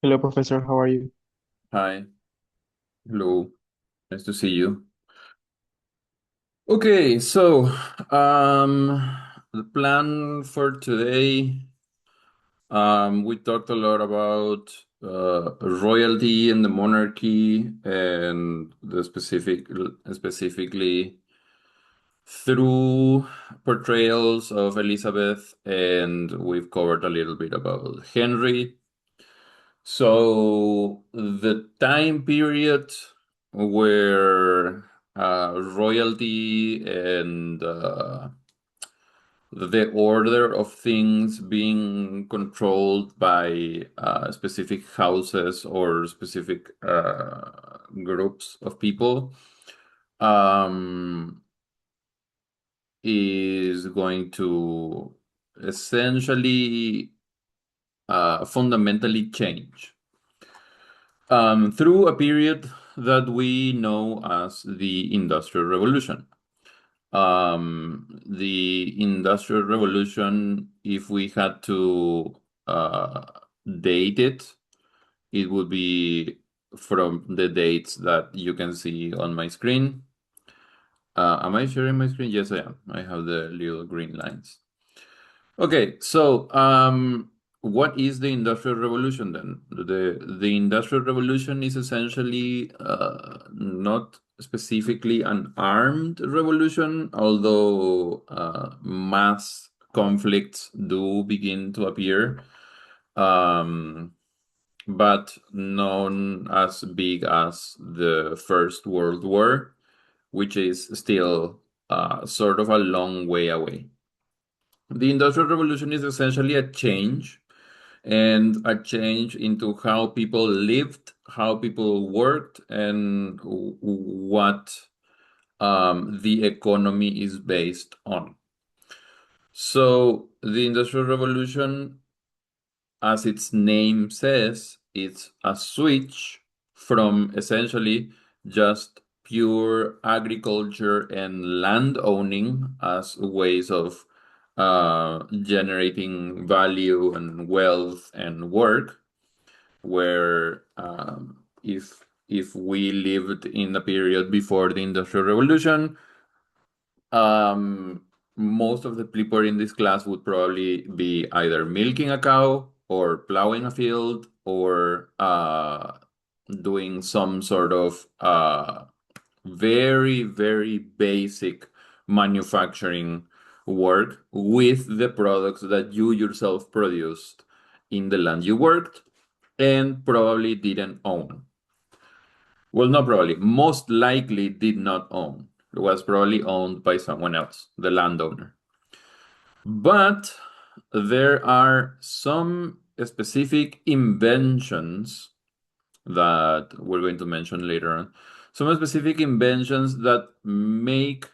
Hello, Professor. How are you? Hi, hello, nice to see you. Okay, so the plan for today, we talked a lot about royalty and the monarchy and the specifically through portrayals of Elizabeth, and we've covered a little bit about Henry. So the time period where royalty and the order of things being controlled by specific houses or specific groups of people um, is going to essentially fundamentally change through a period that we know as the Industrial Revolution. The Industrial Revolution, if we had to uh, date it, it would be from the dates that you can see on my screen. Am I sharing my screen? Yes, I am. I have the little green lines. Okay, so what is the Industrial Revolution then? The Industrial Revolution is essentially not specifically an armed revolution, although mass conflicts do begin to appear, um, but none as big as the First World War, which is still sort of a long way away. The Industrial Revolution is essentially a change and a change into how people lived, how people worked, and what the economy is based on. So, the Industrial Revolution, as its name says, it's a switch from essentially just pure agriculture and land owning as ways of generating value and wealth and work, where if we lived in a period before the Industrial Revolution, um, most of the people in this class would probably be either milking a cow or plowing a field or doing some sort of very, very basic manufacturing work with the products that you yourself produced in the land you worked and probably didn't own. Well, not probably, most likely did not own. It was probably owned by someone else, the landowner. But there are some specific inventions that we're going to mention later on. Some specific inventions that make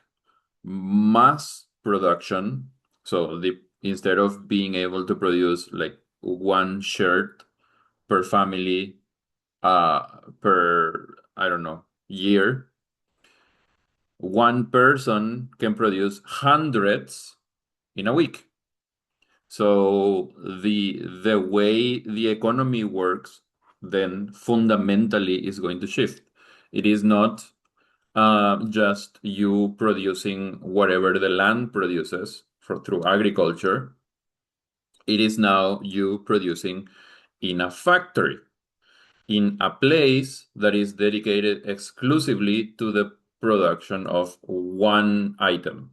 mass production. So instead of being able to produce like one shirt per family per, I don't know, year, one person can produce hundreds in a week. So the way the economy works then fundamentally is going to shift. It is not just you producing whatever the land produces through agriculture. It is now you producing in a factory, in a place that is dedicated exclusively to the production of one item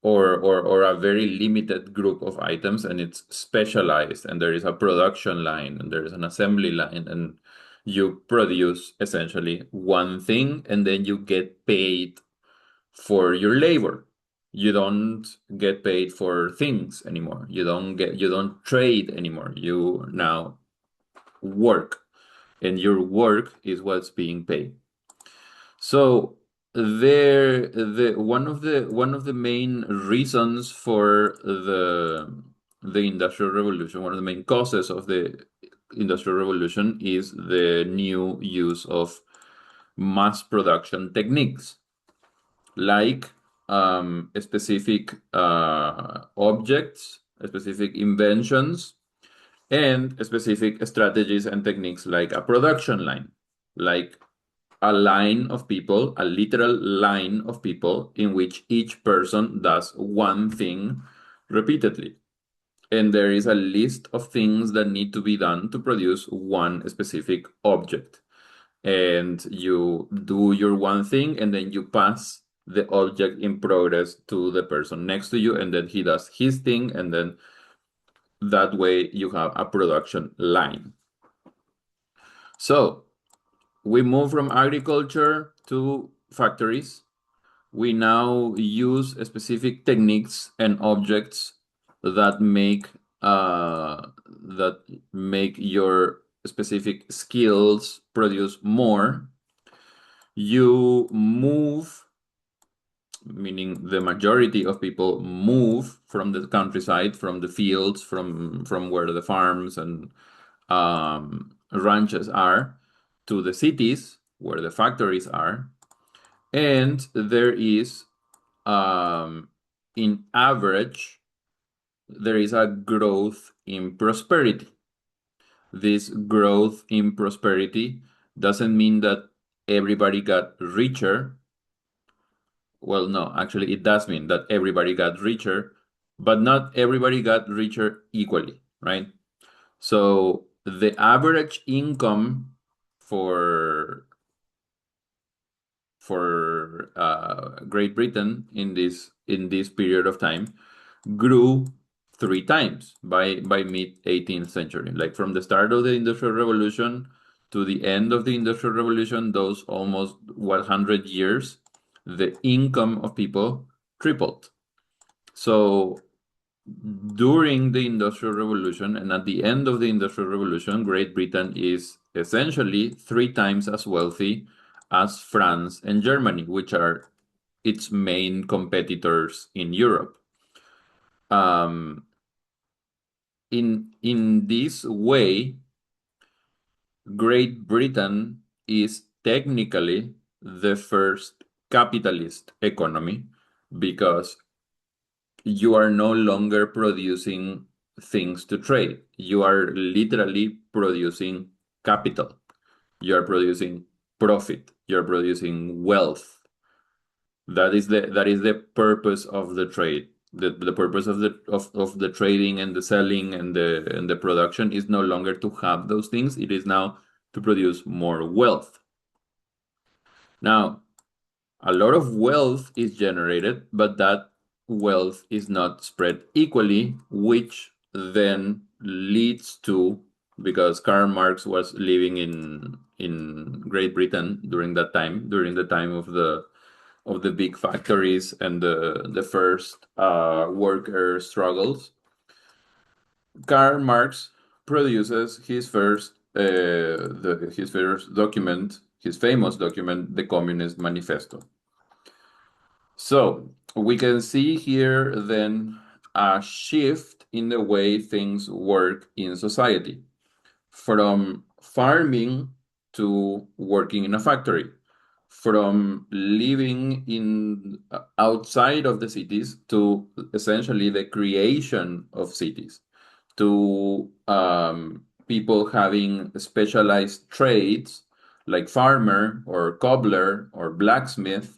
or a very limited group of items, and it's specialized, and there is a production line and there is an assembly line, and you produce essentially one thing and then you get paid for your labor. You don't get paid for things anymore. You don't trade anymore. You now work, and your work is what's being paid. So the one of the main reasons for the Industrial Revolution, one of the main causes of the Industrial Revolution is the new use of mass production techniques, like specific objects, specific inventions, and specific strategies and techniques like a production line, like a line of people, a literal line of people in which each person does one thing repeatedly. And there is a list of things that need to be done to produce one specific object. And you do your one thing, and then you pass the object in progress to the person next to you, and then he does his thing, and then that way you have a production line. So we move from agriculture to factories. We now use specific techniques and objects that make your specific skills produce more. You move, meaning the majority of people move from the countryside, from the fields, from where the farms and ranches are, to the cities where the factories are. And there is, in average, there is a growth in prosperity. This growth in prosperity doesn't mean that everybody got richer. Well, no, actually, it does mean that everybody got richer, but not everybody got richer equally, right? So the average income for Great Britain in this period of time grew 3 times by mid 18th century. Like from the start of the Industrial Revolution to the end of the Industrial Revolution, those almost 100 years, the income of people tripled. So during the Industrial Revolution and at the end of the Industrial Revolution, Great Britain is essentially 3 times as wealthy as France and Germany, which are its main competitors in Europe. In this way, Great Britain is technically the first capitalist economy because you are no longer producing things to trade. You are literally producing capital. You are producing profit. You're producing wealth. That is the purpose of the trade. The purpose of the trading and the selling and the production is no longer to have those things. It is now to produce more wealth. Now, a lot of wealth is generated, but that wealth is not spread equally, which then leads to, because Karl Marx was living in Great Britain during that time, during the time of the big factories and the first worker struggles. Karl Marx produces his first document, his famous document, the Communist Manifesto. So we can see here then a shift in the way things work in society, from farming to working in a factory, from living in outside of the cities to essentially the creation of cities, to people having specialized trades like farmer or cobbler or blacksmith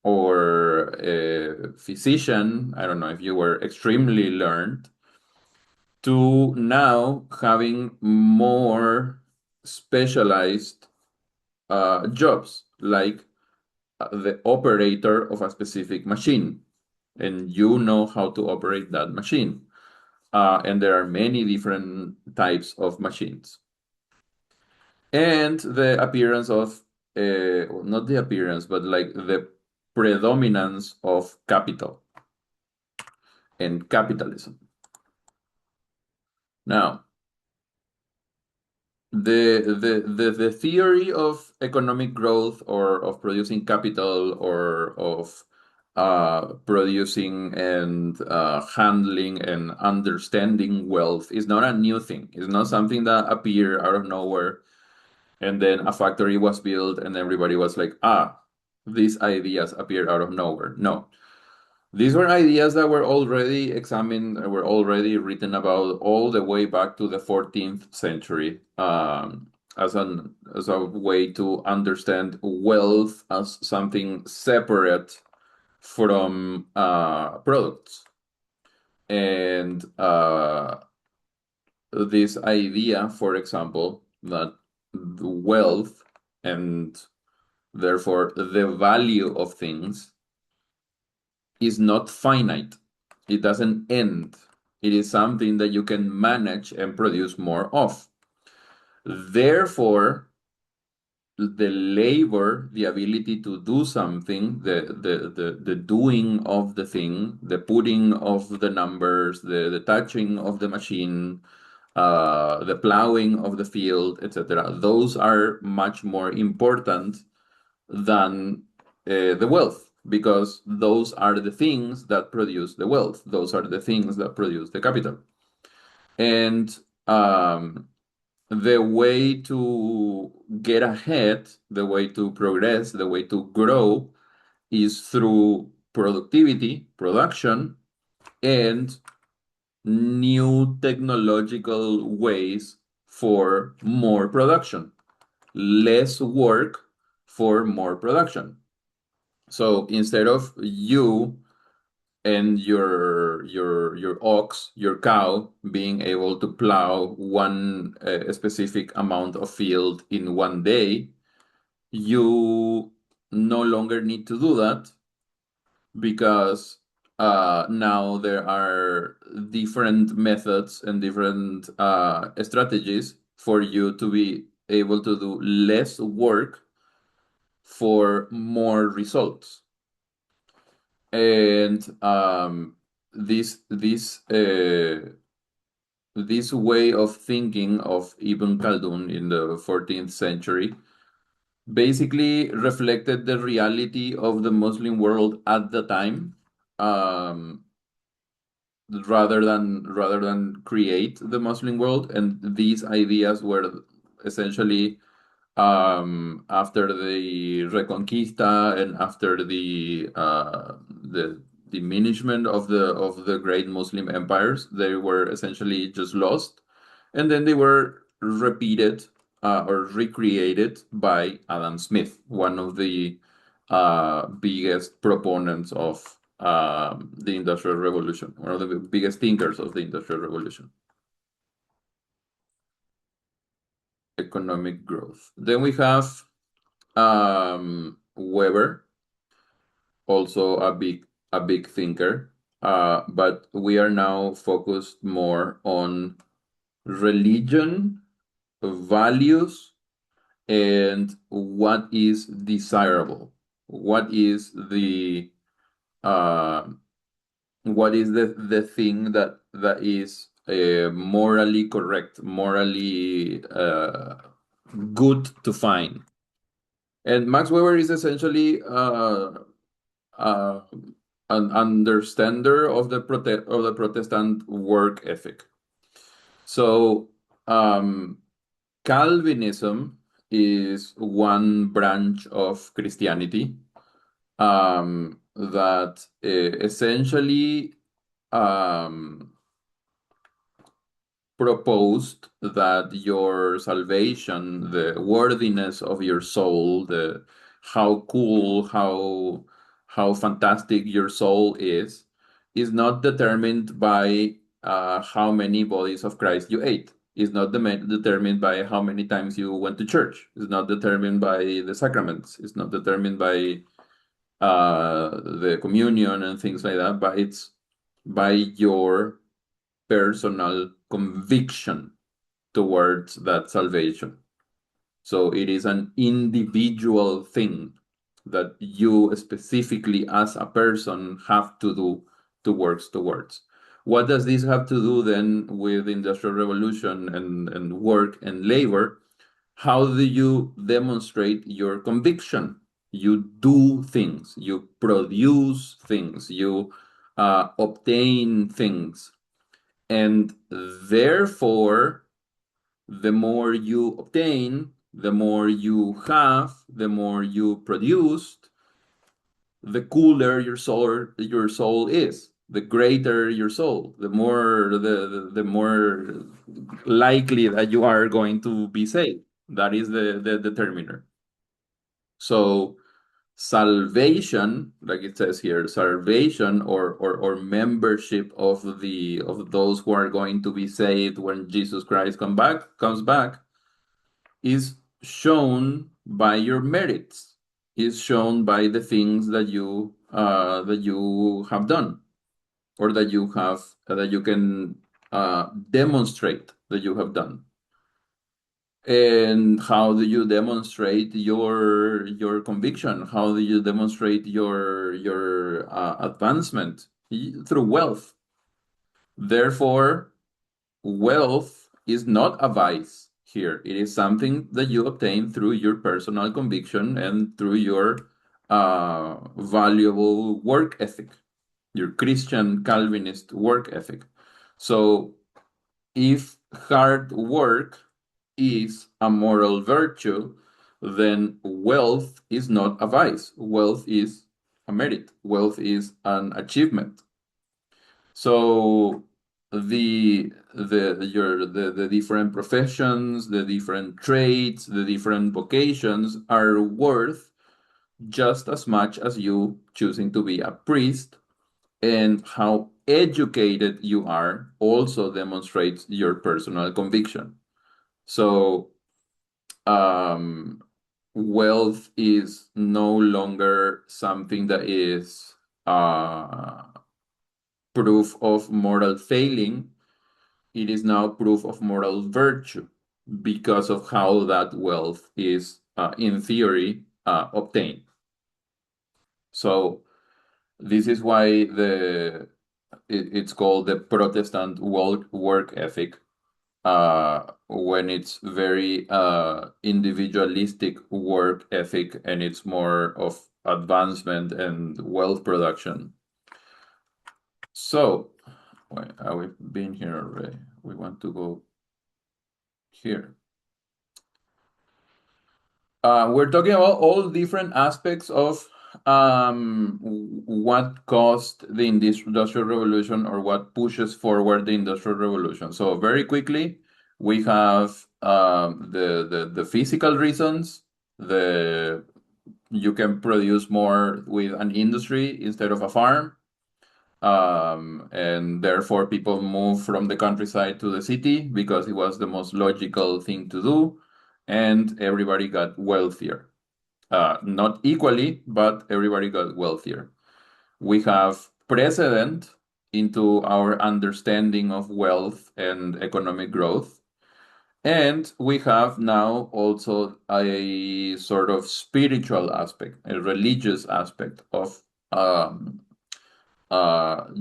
or a physician. I don't know if you were extremely learned, to now having more specialized jobs, like the operator of a specific machine, and you know how to operate that machine. And there are many different types of machines. And the appearance of, not the appearance, but like the predominance of capital and capitalism. Now, the theory of economic growth or of producing capital or of producing and handling and understanding wealth is not a new thing. It's not something that appeared out of nowhere and then a factory was built and everybody was like, these ideas appeared out of nowhere. No. These were ideas that were already examined, were already written about all the way back to the 14th century, as a way to understand wealth as something separate from products. And this idea, for example, that the wealth and therefore the value of things is not finite. It doesn't end. It is something that you can manage and produce more of. Therefore, the labor, the ability to do something, the doing of the thing, the putting of the numbers, the touching of the machine, the plowing of the field, etc. Those are much more important than the wealth, because those are the things that produce the wealth. Those are the things that produce the capital. And the way to get ahead, the way to progress, the way to grow is through productivity, production, and new technological ways for more production, less work for more production. So instead of you and your ox, your cow, being able to plow one specific amount of field in one day, you no longer need to do that because now there are different methods and different strategies for you to be able to do less work for more results. And this way of thinking of Ibn Khaldun in the 14th century basically reflected the reality of the Muslim world at the time, um, rather than create the Muslim world. And these ideas were essentially, after the Reconquista and after the diminishment of the great Muslim empires, they were essentially just lost, and then they were repeated or recreated by Adam Smith, one of the biggest proponents of the Industrial Revolution, one of the biggest thinkers of the Industrial Revolution. Economic growth. Then we have Weber, also a big thinker, but we are now focused more on religion, values, and what is desirable. What is the uh, what is the thing that is morally correct, morally good to find. And Max Weber is essentially uh, an understander of the Protestant work ethic. So Calvinism is one branch of Christianity that essentially um, proposed that your salvation, the worthiness of your soul, the how cool, how fantastic your soul is not determined by how many bodies of Christ you ate. Is not determined by how many times you went to church. It's not determined by the sacraments. It's not determined by the communion and things like that. But it's by your personal conviction towards that salvation. So it is an individual thing that you specifically as a person have to do to work towards. What does this have to do then with industrial revolution and work and labor? How do you demonstrate your conviction? You do things, you produce things, you obtain things, and therefore, the more you obtain, the more you have, the more you produced, the cooler your soul is, the greater your soul, the more likely that you are going to be saved. That is the determiner. So salvation, like it says here, salvation or membership of those who are going to be saved when Jesus Christ comes back, is shown by your merits, is shown by the things that you have done, or that you can demonstrate that you have done. And how do you demonstrate your conviction? How do you demonstrate your advancement? Through wealth. Therefore, wealth is not a vice here. It is something that you obtain through your personal conviction and through your valuable work ethic, your Christian Calvinist work ethic. So if hard work is a moral virtue, then wealth is not a vice. Wealth is a merit. Wealth is an achievement. So the different professions, the different trades, the different vocations are worth just as much as you choosing to be a priest, and how educated you are also demonstrates your personal conviction. So wealth is no longer something that is proof of moral failing. It is now proof of moral virtue because of how that wealth is, in theory, obtained. So this is why it's called the Protestant work ethic, when it's very individualistic work ethic, and it's more of advancement and wealth production. So, we've been here already. We want to go here. We're talking about all different aspects of what caused the Industrial Revolution, or what pushes forward the Industrial Revolution. So very quickly, we have the physical reasons. You can produce more with an industry instead of a farm. And therefore people move from the countryside to the city because it was the most logical thing to do, and everybody got wealthier. Not equally, but everybody got wealthier. We have precedent into our understanding of wealth and economic growth. And we have now also a sort of spiritual aspect, a religious aspect of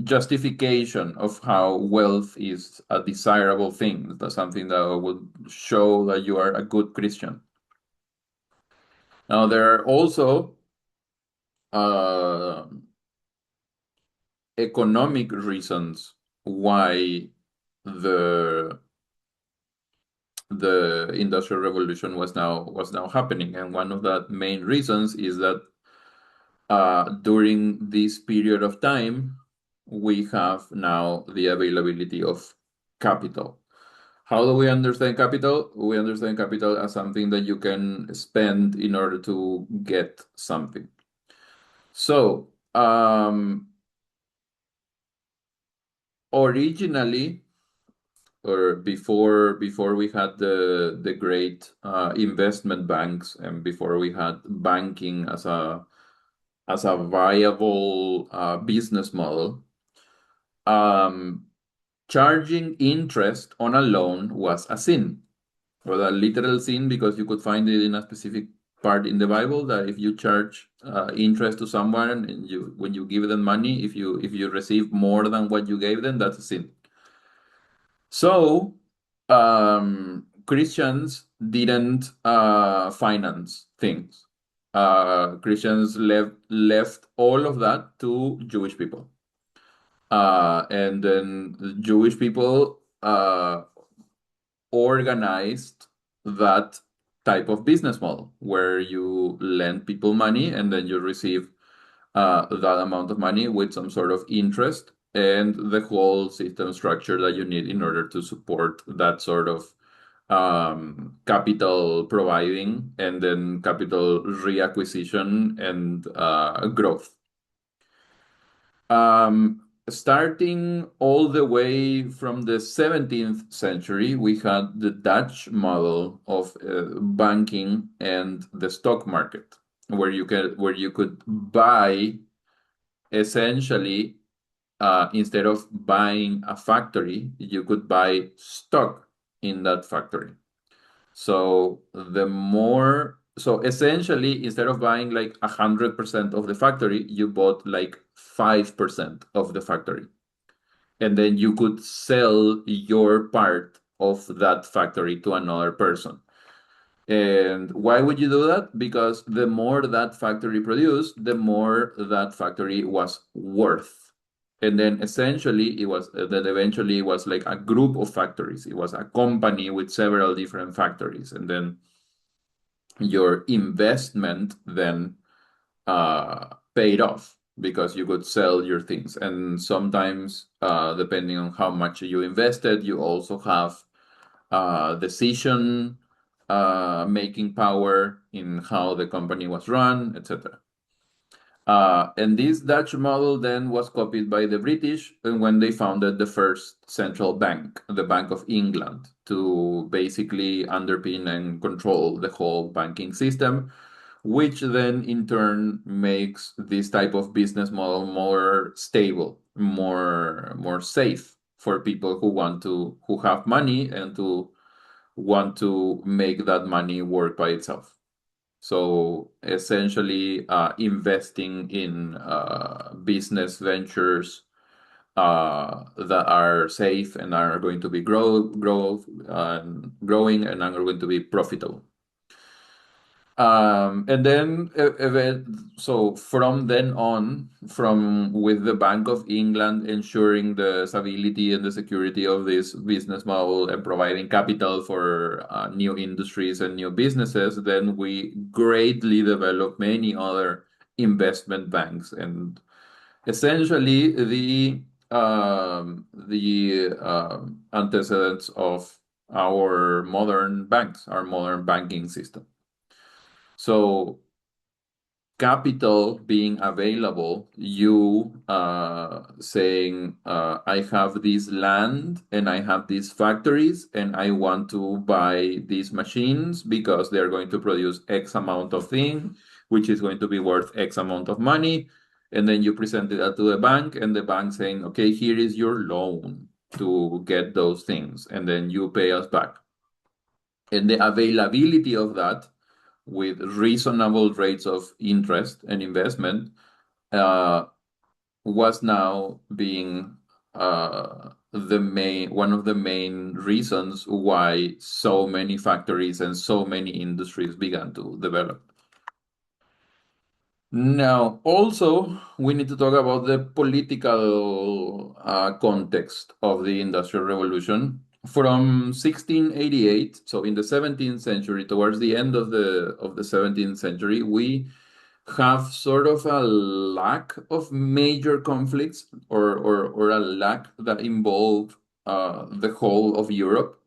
justification of how wealth is a desirable thing. That's something that would show that you are a good Christian. Now, there are also uh, economic reasons why the the Industrial Revolution was now happening, and one of the main reasons is that during this period of time, we have now the availability of capital. How do we understand capital? We understand capital as something that you can spend in order to get something. So, originally, or before we had the great investment banks, and before we had banking as a viable business model, charging interest on a loan was a sin, or a literal sin, because you could find it in a specific part in the Bible that if you charge interest to someone, and when you give them money, if you receive more than what you gave them, that's a sin. So Christians didn't finance things. Christians left all of that to Jewish people. And then the Jewish people organized that type of business model, where you lend people money and then you receive that amount of money with some sort of interest and the whole system structure that you need in order to support that sort of capital providing and then capital reacquisition and growth. Starting all the way from the 17th century, we had the Dutch model of banking and the stock market, where you could buy essentially instead of buying a factory, you could buy stock in that factory. So essentially, instead of buying like 100% of the factory, you bought like 5% of the factory. And then you could sell your part of that factory to another person. And why would you do that? Because the more that factory produced, the more that factory was worth. And then essentially it was that eventually it was like a group of factories. It was a company with several different factories. And then your investment then paid off because you could sell your things. And sometimes, depending on how much you invested, you also have decision making power in how the company was run, etc. And this Dutch model then was copied by the British when they founded the first central bank, the Bank of England, to basically underpin and control the whole banking system, which then in turn makes this type of business model more stable, more safe for people who have money and to want to make that money work by itself. So essentially, investing in business ventures that are safe and are going to be growing and are going to be profitable. And then, so from then on, from with the Bank of England ensuring the stability and the security of this business model and providing capital for new industries and new businesses, then we greatly developed many other investment banks. And essentially, the antecedents of our modern banks, our modern banking system. So capital being available, you saying, I have this land and I have these factories and I want to buy these machines because they're going to produce X amount of thing, which is going to be worth X amount of money. And then you present that to the bank and the bank saying, okay, here is your loan to get those things. And then you pay us back. And the availability of that with reasonable rates of interest and investment was now being one of the main reasons why so many factories and so many industries began to develop. Now, also, we need to talk about the political context of the Industrial Revolution. From 1688, so in the 17th century, towards the end of the 17th century, we have sort of a lack of major conflicts or a lack that involve the whole of Europe.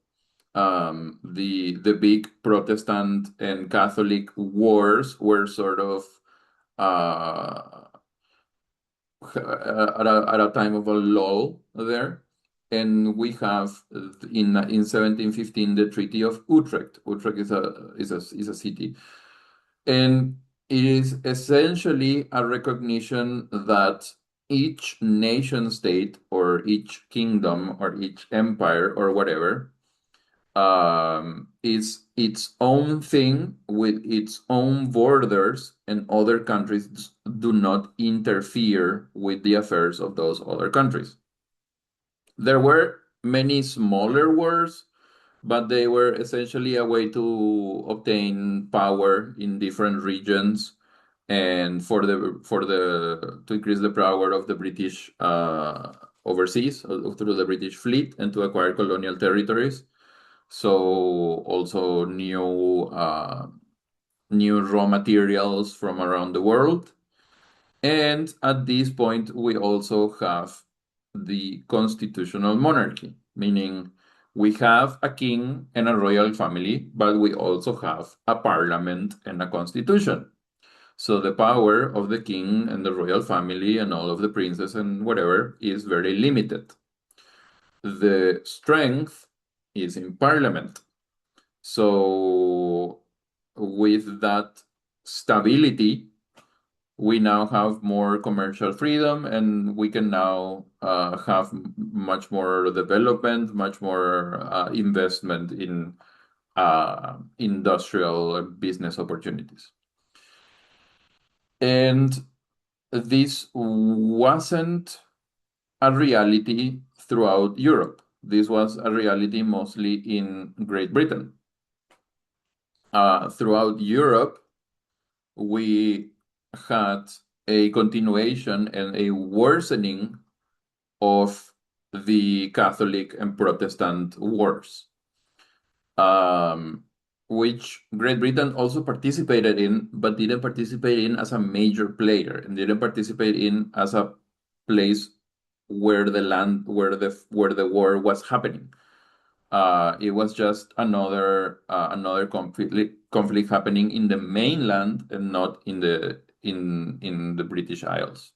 The big Protestant and Catholic wars were sort of uh, at a time of a lull there. And we have in 1715 the Treaty of Utrecht. Utrecht is a city, and it is essentially a recognition that each nation state or each kingdom or each empire or whatever is its own thing with its own borders, and other countries do not interfere with the affairs of those other countries. There were many smaller wars, but they were essentially a way to obtain power in different regions and to increase the power of the British overseas through the British fleet and to acquire colonial territories. So also new raw materials from around the world. And at this point, we also have the constitutional monarchy, meaning we have a king and a royal family, but we also have a parliament and a constitution. So the power of the king and the royal family and all of the princes and whatever is very limited. The strength is in parliament. So with that stability, we now have more commercial freedom and we can now have much more development, much more investment in industrial business opportunities. And this wasn't a reality throughout Europe. This was a reality mostly in Great Britain. Throughout Europe, we had a continuation and a worsening of the Catholic and Protestant wars, um, which Great Britain also participated in, but didn't participate in as a major player and didn't participate in as a place where the war was happening. It was just another conflict happening in the mainland and not in the British Isles.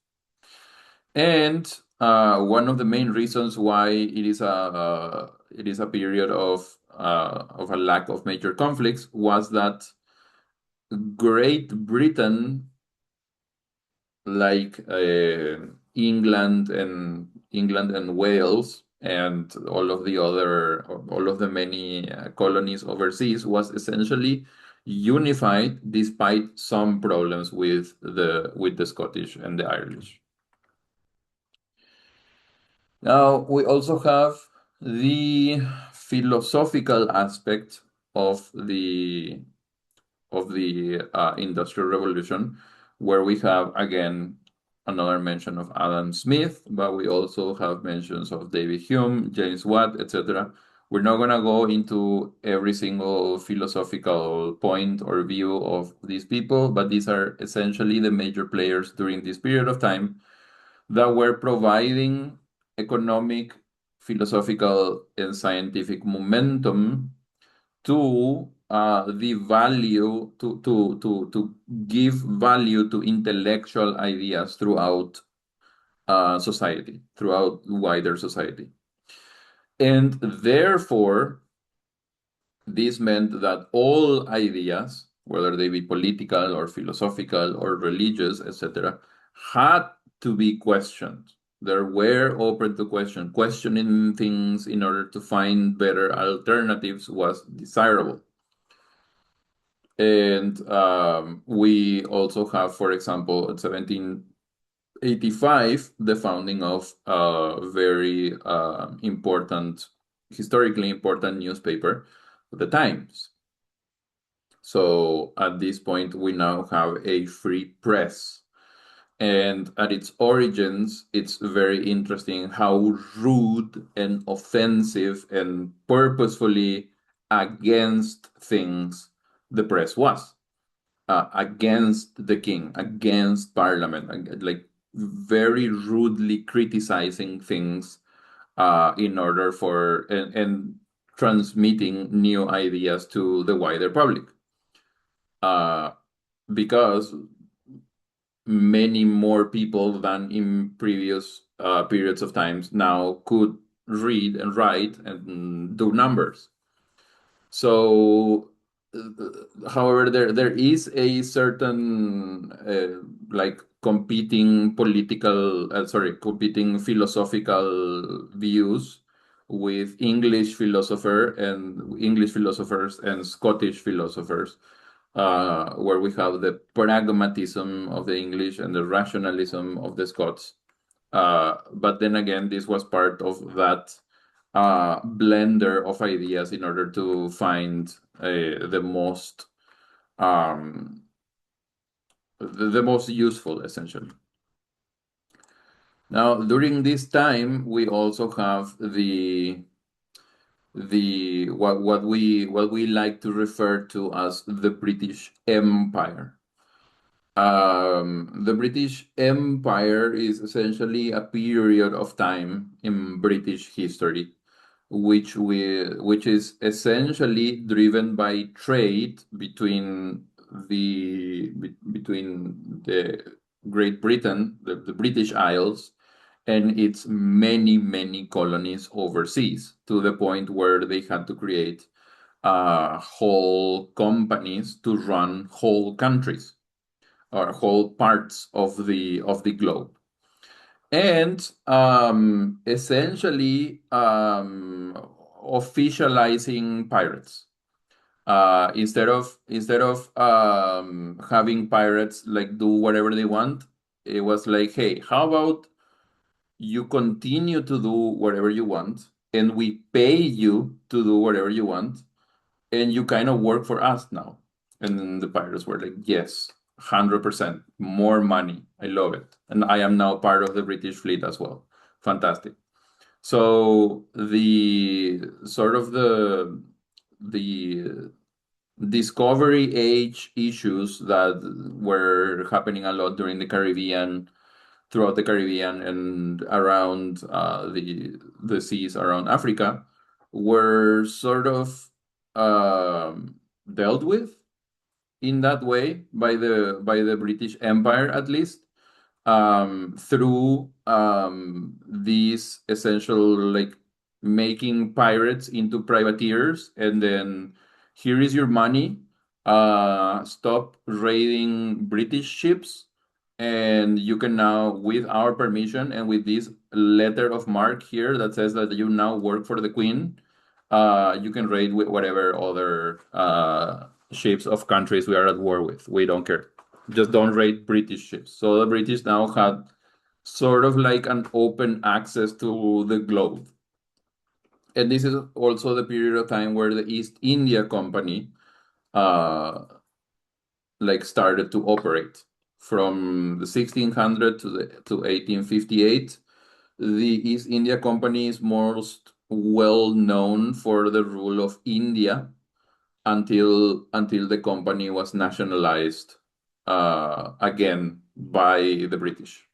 And one of the main reasons why it is a period of a lack of major conflicts was that Great Britain, like England and Wales and all of the many colonies overseas, was essentially unified despite some problems with the Scottish and the Irish. Now, we also have the philosophical aspect of the Industrial Revolution, where we have again another mention of Adam Smith, but we also have mentions of David Hume, James Watt, etc. We're not gonna go into every single philosophical point or view of these people, but these are essentially the major players during this period of time that were providing economic, philosophical, and scientific momentum to the value to give value to intellectual ideas throughout society, throughout wider society. And therefore, this meant that all ideas, whether they be political or philosophical or religious, etc., had to be questioned. There were open to question. Questioning things in order to find better alternatives was desirable. And we also have, for example, in 1785, the founding of a very historically important newspaper, The Times. So at this point, we now have a free press. And at its origins, it's very interesting how rude and offensive and purposefully against things the press was. Against the king, against parliament, like very rudely criticizing things in order for and transmitting new ideas to the wider public. Because many more people than in previous periods of times now could read and write and do numbers. So, however, there is a certain like competing philosophical views with English philosophers and Scottish philosophers, where we have the pragmatism of the English and the rationalism of the Scots. But then again, this was part of that blender of ideas in order to find um, the most useful, essentially. Now, during this time, we also have what we like to refer to as the British Empire. The British Empire is essentially a period of time in British history, which is essentially driven by trade between the Great Britain, the British Isles, and its many, many colonies overseas, to the point where they had to create whole companies to run whole countries or whole parts of the globe, and essentially officializing pirates. Instead of having pirates like do whatever they want, it was like, hey, how about you continue to do whatever you want, and we pay you to do whatever you want, and you kind of work for us now. And then the pirates were like, yes, 100%, more money. I love it. And I am now part of the British fleet as well. Fantastic. So the sort of the discovery age issues that were happening a lot during the Caribbean, throughout the Caribbean and around the seas around Africa, were sort of dealt with in that way by the British Empire, at least, through these essential, like, making pirates into privateers, and then here is your money. Stop raiding British ships, and you can now, with our permission and with this letter of marque here that says that you now work for the Queen, you can raid with whatever other ships of countries we are at war with. We don't care. Just don't raid British ships. So the British now had sort of like an open access to the globe. And this is also the period of time where the East India Company uh, like started to operate from the 1600 to 1858. The East India Company is most well known for the rule of India until the company was nationalized again by the British.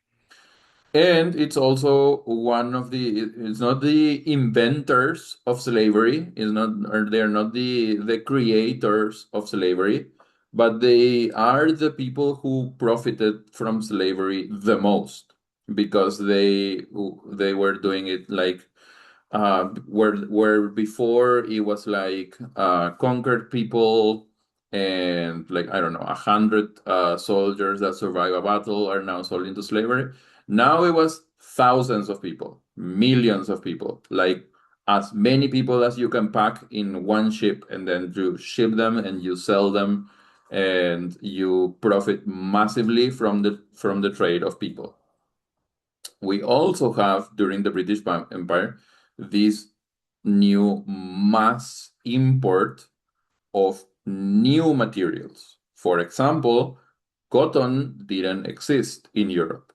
And it's also one of it's not the inventors of slavery, is not, or they're not the creators of slavery, but they are the people who profited from slavery the most, because they were doing it like where before it was like conquered people, and like, I don't know, 100 soldiers that survive a battle are now sold into slavery. Now it was thousands of people, millions of people, like as many people as you can pack in one ship, and then you ship them and you sell them, and you profit massively from the trade of people. We also have, during the British Empire, this new mass import of new materials. For example, cotton didn't exist in Europe.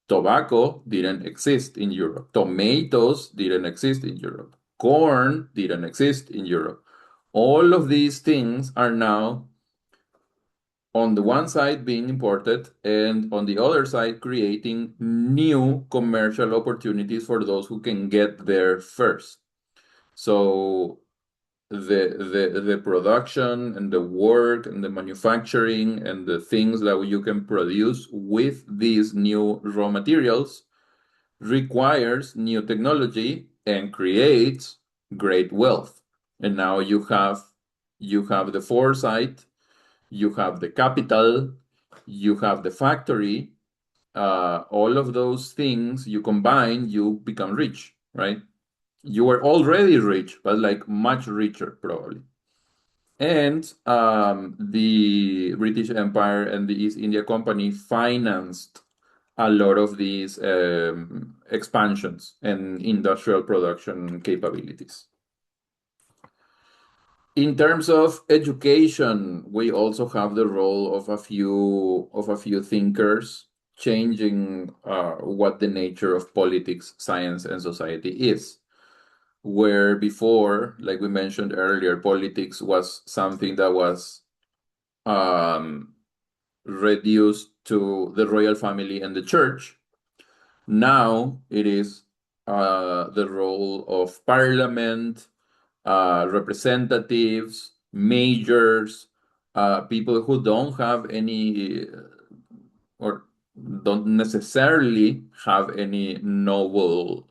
Tobacco didn't exist in Europe. Tomatoes didn't exist in Europe. Corn didn't exist in Europe. All of these things are now, on the one side, being imported, and on the other side, creating new commercial opportunities for those who can get there first. So the production and the work and the manufacturing and the things that you can produce with these new raw materials requires new technology and creates great wealth. And now you have the foresight, you have the capital, you have the factory. All of those things you combine, you become rich, right? You were already rich, but like much richer, probably. And the British Empire and the East India Company financed a lot of these expansions and industrial production capabilities. In terms of education, we also have the role of a few thinkers changing what the nature of politics, science, and society is. Where before, like we mentioned earlier, politics was something that was um, reduced to the royal family and the church. Now it is the role of parliament, representatives, majors, people who don't have any or don't necessarily have any noble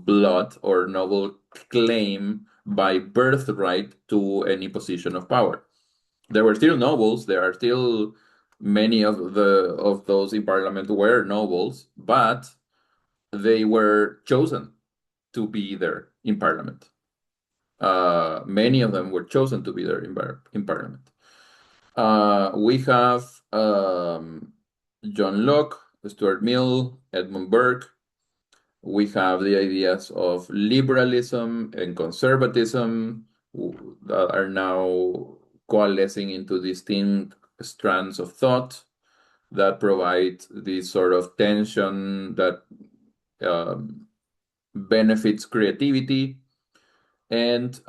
blood or noble claim by birthright to any position of power. There were still nobles. There are still many of those in parliament were nobles, but they were chosen to be there in parliament. Many of them were chosen to be there in parliament. We have John Locke, Stuart Mill, Edmund Burke. We have the ideas of liberalism and conservatism that are now coalescing into distinct strands of thought that provide this sort of tension that benefits creativity and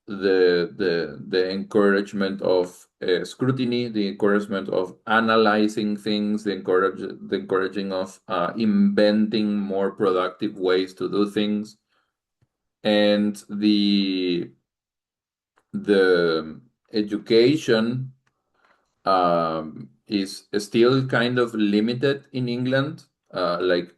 the encouragement of scrutiny, the encouragement of analyzing things, the encouraging of inventing more productive ways to do things, and the education is still kind of limited in England, like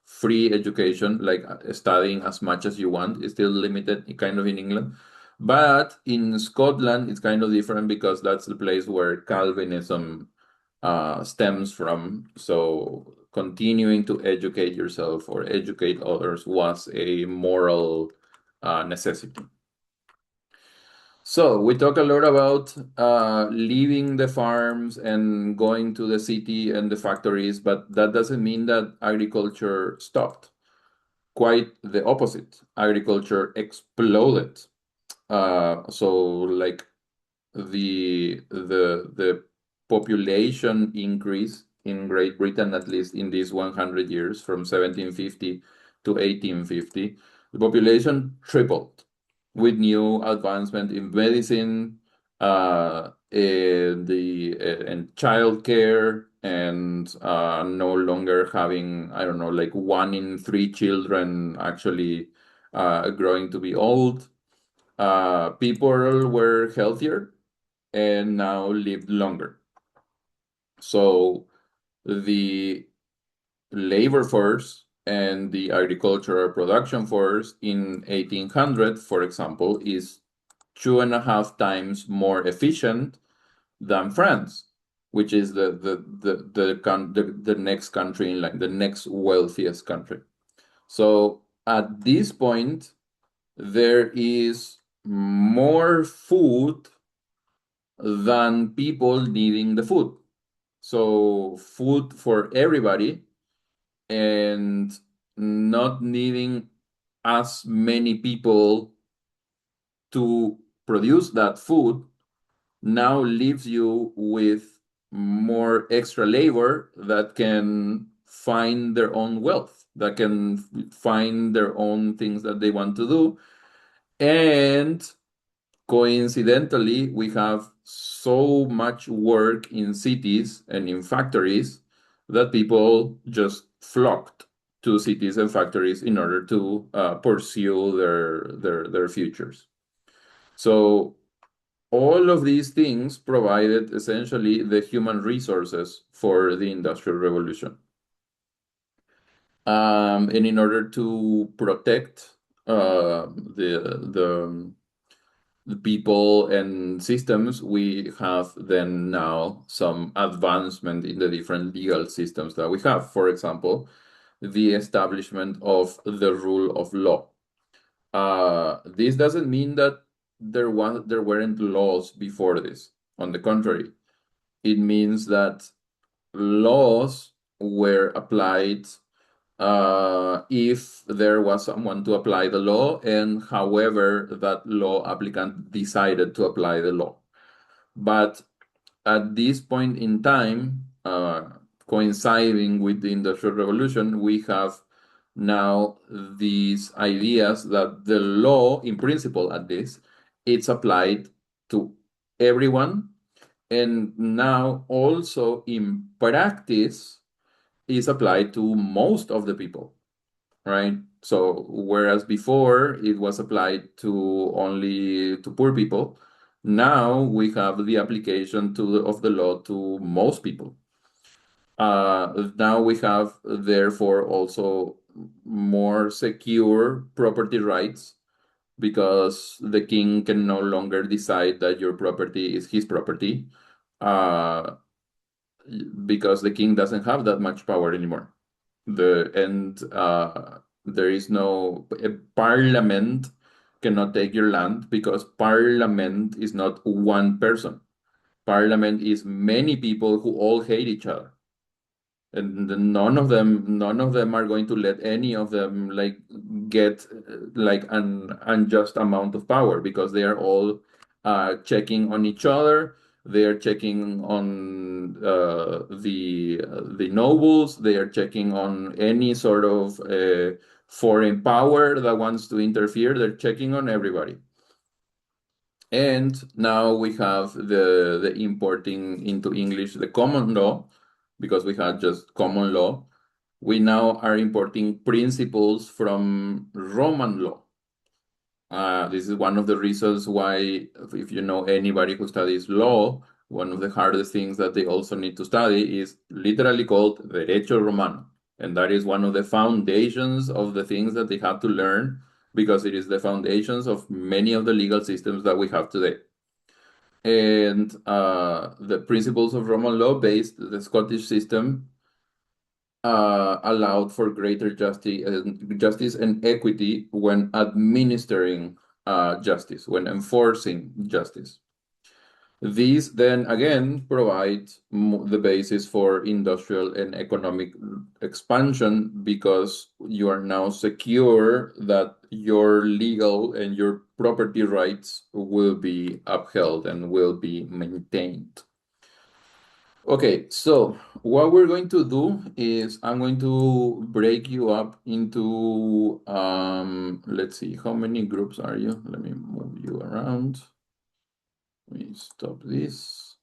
free education, like studying as much as you want is still limited kind of in England. But in Scotland, it's kind of different because that's the place where Calvinism stems from. So continuing to educate yourself or educate others was a moral necessity. So we talk a lot about leaving the farms and going to the city and the factories, but that doesn't mean that agriculture stopped. Quite the opposite. Agriculture exploded. So like the population increase in Great Britain, at least in these 100 years, from 1750 to 1850, the population tripled with new advancement in medicine, and childcare, and no longer having, I don't know, like 1 in 3 children actually growing to be old. People were healthier and now lived longer. So the labor force and the agricultural production force in 1800, for example, is 2.5 times more efficient than France, which is the next country in like the next wealthiest country. So at this point, there is more food than people needing the food. So food for everybody and not needing as many people to produce that food now leaves you with more extra labor that can find their own wealth, that can find their own things that they want to do. And coincidentally, we have so much work in cities and in factories that people just flocked to cities and factories in order to pursue their futures. So all of these things provided essentially the human resources for the Industrial Revolution. And in order to protect the people and systems, we have then now some advancement in the different legal systems that we have. For example, the establishment of the rule of law. This doesn't mean that there weren't laws before this. On the contrary, it means that laws were applied if there was someone to apply the law, and however that law applicant decided to apply the law. But at this point in time, coinciding with the Industrial Revolution, we have now these ideas that the law, in principle at least, it's applied to everyone, And now also in practice is applied to most of the people, right? So whereas before it was applied to only to poor people, now we have the application of the law to most people. Now we have therefore also more secure property rights because the king can no longer decide that your property is his property, uh, because the king doesn't have that much power anymore. There is no a parliament cannot take your land because parliament is not one person. Parliament is many people who all hate each other, and none of them are going to let any of them like get like an unjust amount of power because they are all checking on each other. They are checking on the nobles. They are checking on any sort of foreign power that wants to interfere. They're checking on everybody. And now we have the importing into English the common law, because we had just common law. We now are importing principles from Roman law. This is one of the reasons why, if you know anybody who studies law, one of the hardest things that they also need to study is literally called Derecho Romano. And that is one of the foundations of the things that they have to learn because it is the foundations of many of the legal systems that we have today. And the principles of Roman law based the Scottish system allowed for greater justice and equity when administering justice, when enforcing justice. These then again provide the basis for industrial and economic expansion because you are now secure that your legal and your property rights will be upheld and will be maintained. Okay, so what we're going to do is I'm going to break you up into, let's see, how many groups are you? Let me move you around. Let me stop this.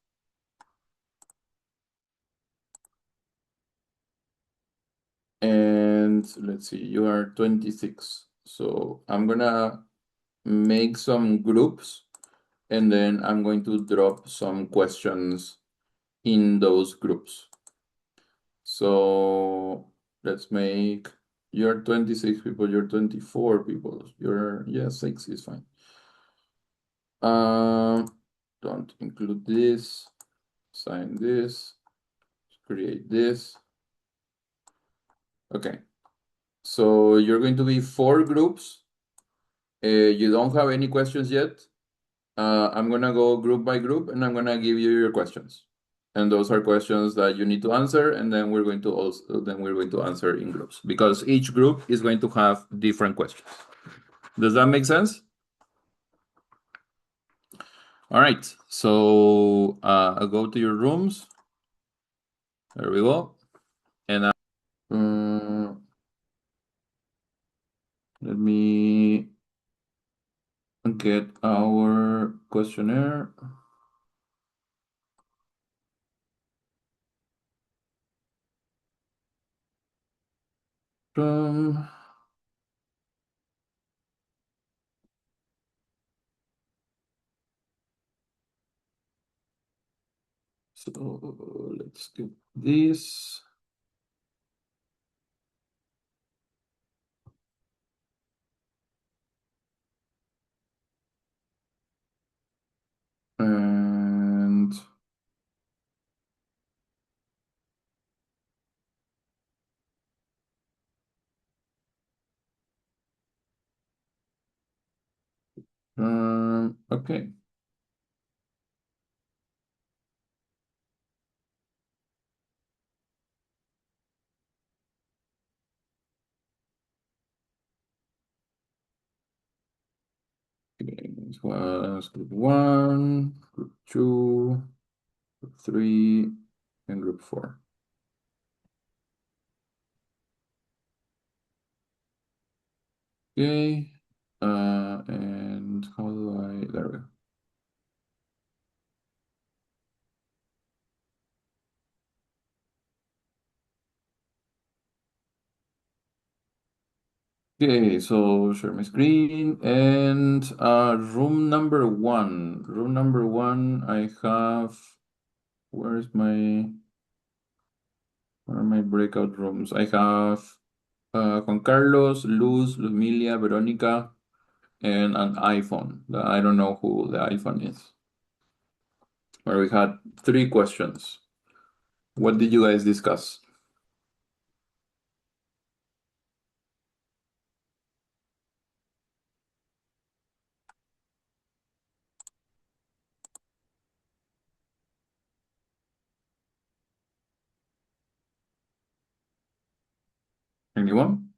And let's see, you are 26. So I'm gonna make some groups and then I'm going to drop some questions in those groups. So let's make, you're 26 people, you're 24 people, yeah, 6 is fine. Don't include this, sign this, create this. Okay, so you're going to be 4 groups. You don't have any questions yet. I'm gonna go group by group and I'm gonna give you your questions. And those are questions that you need to answer, and then we're going to answer in groups because each group is going to have different questions. Does that make sense? All right, so I'll go to your rooms. There we go. And let me get our questionnaire. So let's get this. And okay. This was group 1, group 2, group 3, and group 4. Okay. And how do I, there we go. Okay, so share my screen and room number one. Room number one, I have, where's my, where are my breakout rooms? I have Juan Carlos, Luz, Luzmilia, Veronica, and an iPhone. I don't know who the iPhone is. Where we had three questions. What did you guys discuss? Anyone?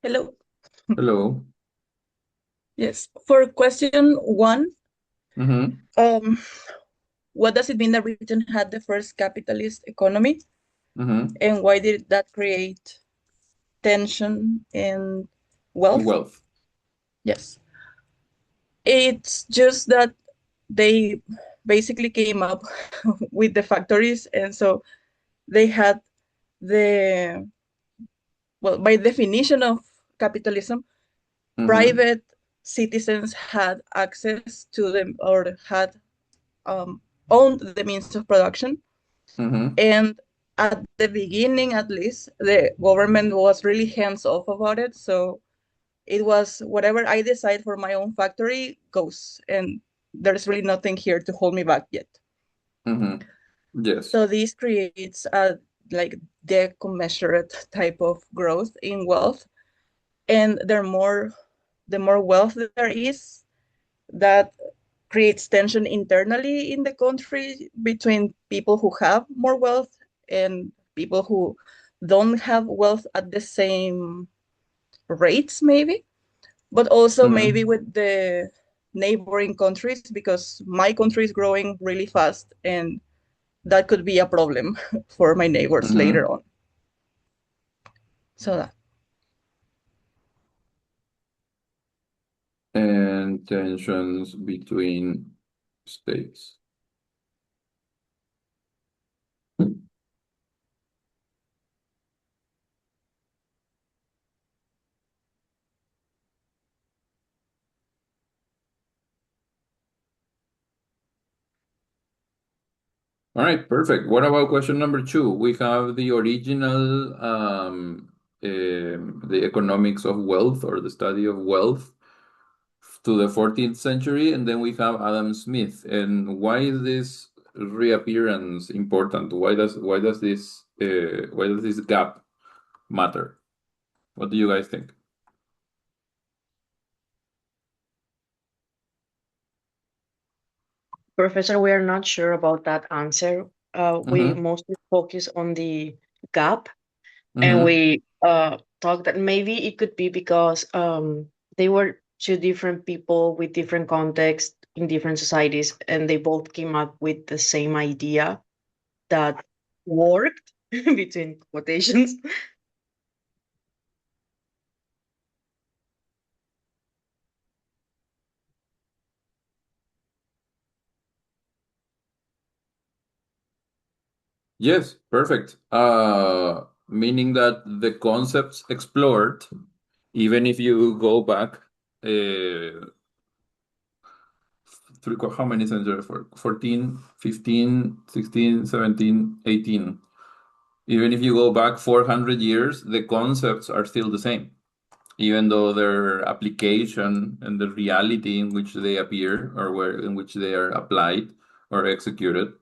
Hello. Hello. Yes. For question one, Mm-hmm. um, what does it mean that Britain had the first capitalist economy, Mm-hmm. and why did that create tension and wealth? Wealth. Yes. It's just that they basically came up with the factories, and so they had the, well, by definition of capitalism, Mm-hmm. private citizens had access to them or had um, owned the means of production. Mm-hmm. And at the beginning, at least, the government was really hands off about it. So it was whatever I decide for my own factory goes. And there's really nothing here to hold me back yet. Mm-hmm. Yes. So this creates a like the commensurate type of growth in wealth. And the more wealth there is, that creates tension internally in the country between people who have more wealth and people who don't have wealth at the same rates, maybe, but also maybe Mm-hmm. with the neighboring countries, because my country is growing really fast and that could be a problem for my neighbors later Mm-hmm. on. So that. And tensions between states. All right, perfect. What about question number two? We have the original, the economics of wealth or the study of wealth to the 14th century, and then we have Adam Smith. And why is this reappearance important? Why does this gap matter? What do you guys think? Professor, we are not sure about that answer. We Mm-hmm. mostly focus on the gap, and Mm-hmm. we talk that maybe it could be because they were two different people with different contexts in different societies, and they both came up with the same idea that worked between quotations. Yes, perfect. Meaning that the concepts explored, even if you go back through how many centuries for 14, 15, 16, 17, 18. Even if you go back 400 years, the concepts are still the same, even though their application and the reality in which they appear or where in which they are applied or executed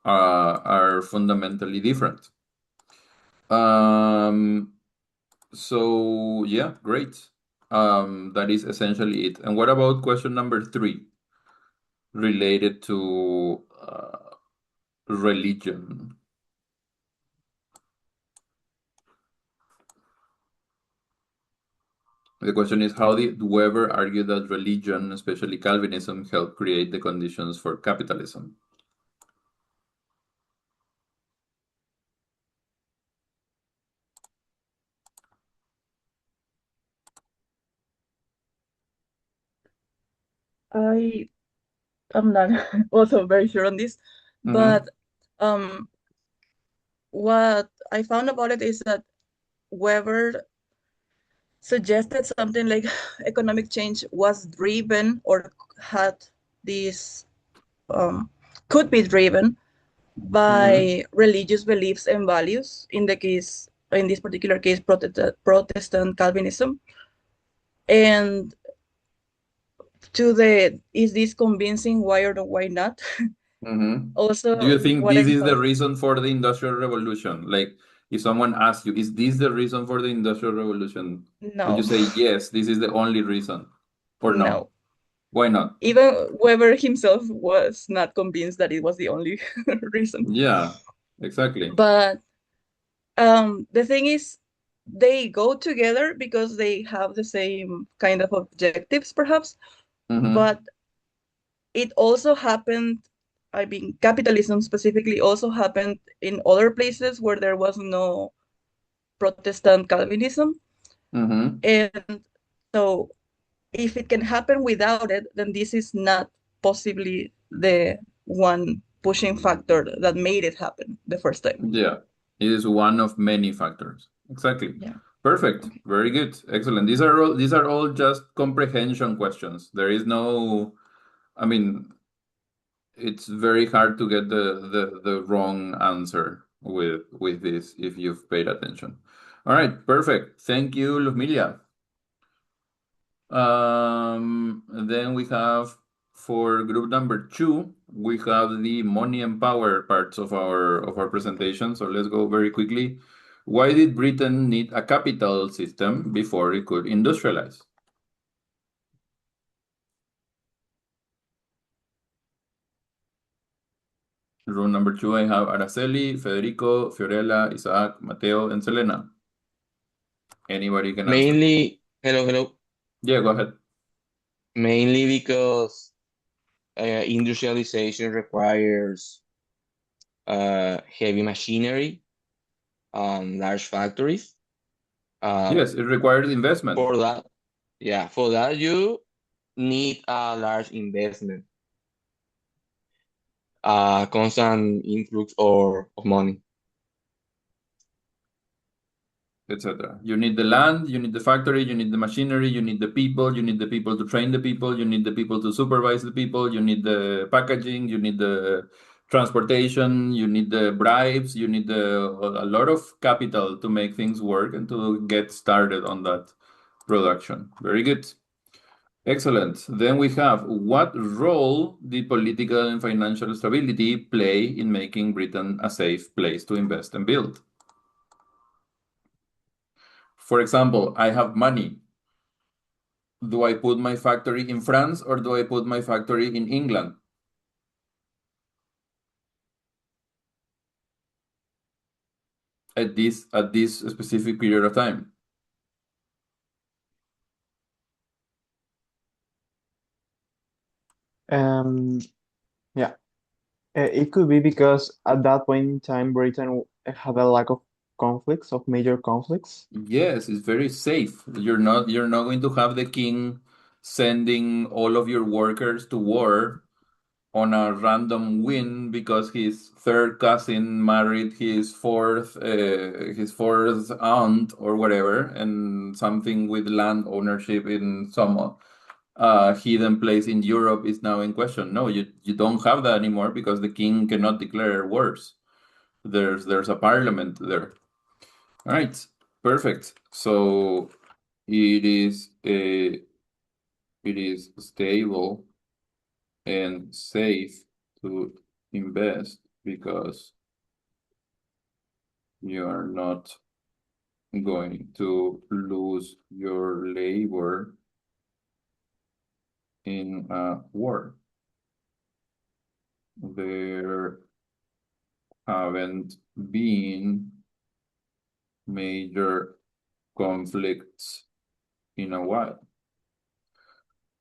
are fundamentally different. Um, so yeah, great. That is essentially it. And what about question number three, related to religion? The question is, how did Weber argue that religion, especially Calvinism, helped create the conditions for capitalism? I am not also very sure on this, Mm-hmm. but um, what I found about it is that Weber suggested something like economic change was driven or had this could be driven Mm-hmm. by religious beliefs and values. In this particular case, Protestant Calvinism. And to the is this convincing? Why or why not? Mm-hmm. Do Also, you think what this I is the found, reason for the Industrial Revolution? Like, if someone asks you, is this the reason for the Industrial Revolution? Would you no, say, yes, this is the only reason? Or no? no. Why not? Even Weber himself was not convinced that it was the only reason. Yeah, exactly. But the thing is, they go together because they have the same kind of objectives, perhaps. Mm-hmm. But it also happened, I mean, capitalism specifically also happened in other places where there was no Protestant Calvinism. Mm-hmm. And so if it can happen without it, then this is not possibly the one pushing factor that made it happen the first time. Yeah, it is one of many factors. Exactly. Yeah. Perfect. Okay. Very good. Excellent. These are all just comprehension questions. There is no, I mean, it's very hard to get the wrong answer with this if you've paid attention. All right, perfect. Thank you, Luzmila. Then we have for group number two, we have the money and power parts of our presentation. So let's go very quickly. Why did Britain need a capital system before it could industrialize? Room number two, I have Araceli, Federico, Fiorella, Isaac, Mateo, and Selena. Anybody can answer. Mainly, hello. Yeah, go ahead. Mainly because industrialization requires heavy machinery and large factories. Yes, it required investment. For that, yeah, for that you need a large investment, a constant influx of money. Etc. You need the land, you need the factory, you need the machinery, you need the people, you need the people to train the people, you need the people to supervise the people, you need the packaging, you need the transportation, you need the bribes, you need a lot of capital to make things work and to get started on that production. Very good. Excellent. Then we have what role did political and financial stability play in making Britain a safe place to invest and build? For example, I have money. Do I put my factory in France or do I put my factory in England? At this specific period of time? Um, yeah, it could be because at that point in time, Britain had a lack of conflicts, of major conflicts. Yes, it's very safe. You're not going to have the king sending all of your workers to war on a random whim because his third cousin married his fourth aunt or whatever, and something with land ownership in some hidden place in Europe is now in question. No, you don't have that anymore because the king cannot declare wars. There's a parliament there. All right, perfect. So it is it is stable and safe to invest because you are not going to lose your labor in a war. There haven't been major conflicts in a while.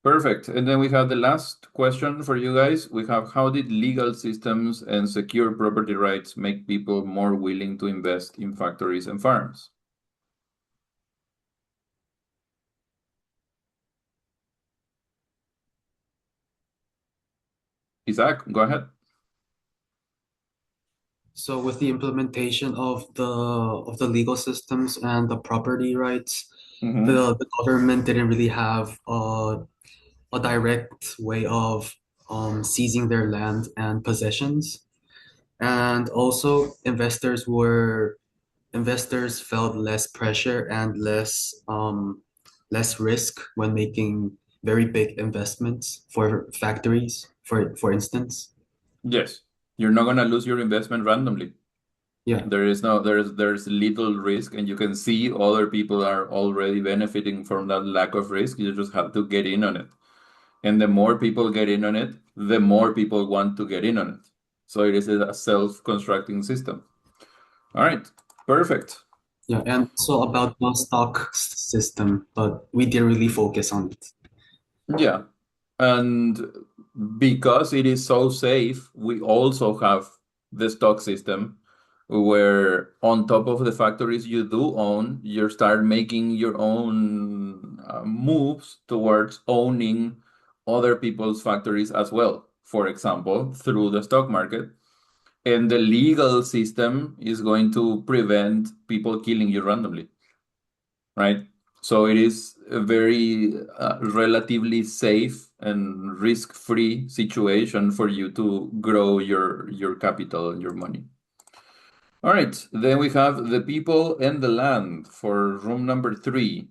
Perfect. And then we have the last question for you guys. We have how did legal systems and secure property rights make people more willing to invest in factories and farms? Isaac, go ahead. So with the implementation of the legal systems and the property rights, Mhm. the government didn't really have a direct way of seizing their land and possessions. And also investors felt less pressure and less risk when making very big investments for factories, for instance. Yes, you're not gonna lose your investment randomly. Yeah. There's little risk, and you can see other people are already benefiting from that lack of risk. You just have to get in on it. And the more people get in on it, the more people want to get in on it. So it is a self-constructing system. All right, perfect. Yeah, and so about the system, but we didn't really focus on it. Yeah. And because it is so safe, we also have the stock system where on top of the factories you do own, you start making your own moves towards owning other people's factories as well. For example, through the stock market. And the legal system is going to prevent people killing you randomly, right? So it is a very relatively safe and risk-free situation for you to grow your capital and your money. All right, then we have the people and the land for room number 3.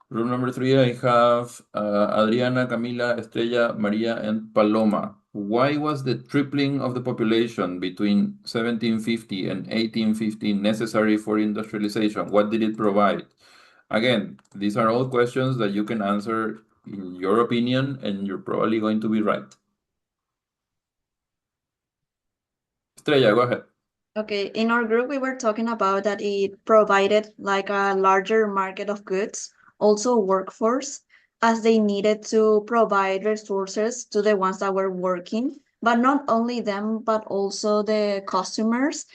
Room number 3, I have Adriana, Camila, Estrella, Maria, and Paloma. Why was the tripling of the population between 1750 and 1850 necessary for industrialization? What did it provide? Again, these are all questions that you can answer in your opinion, and you're probably going to be right. Estrella, go ahead. Okay, in our group, we were talking about that it provided like a larger market of goods, also workforce, as they needed to provide resources to the ones that were working, but not only them, but also the customers.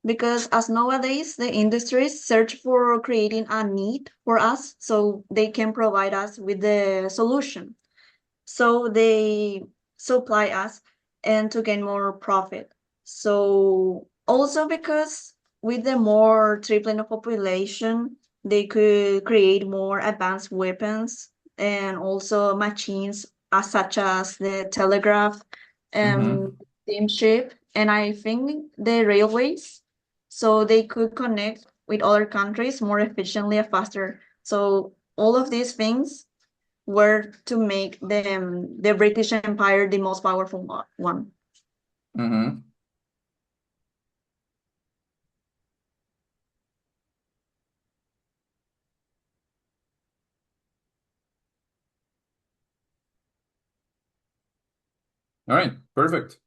Because as nowadays, the industries search for creating a need for us so they can provide us with the solution. So they supply us and to gain more profit. So also because with the more tripling of population, they could create more advanced weapons and also machines such as the telegraph and steamship, and I think the railways, so they could connect with other countries more efficiently and faster. So all of these things were to make the British Empire the most powerful one. Mm-hmm. All right, perfect.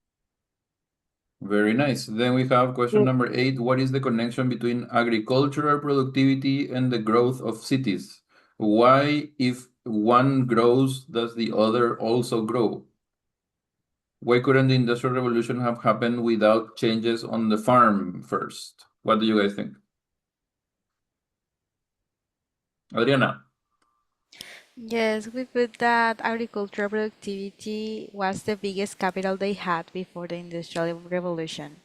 Very nice. Then we have question number 8. What is the connection between agricultural productivity and the growth of cities? Why, if one grows, does the other also grow? Why couldn't the Industrial Revolution have happened without changes on the farm first? What do you guys think? Adriana. Yes, we put that agricultural productivity was the biggest capital they had before the Industrial Revolution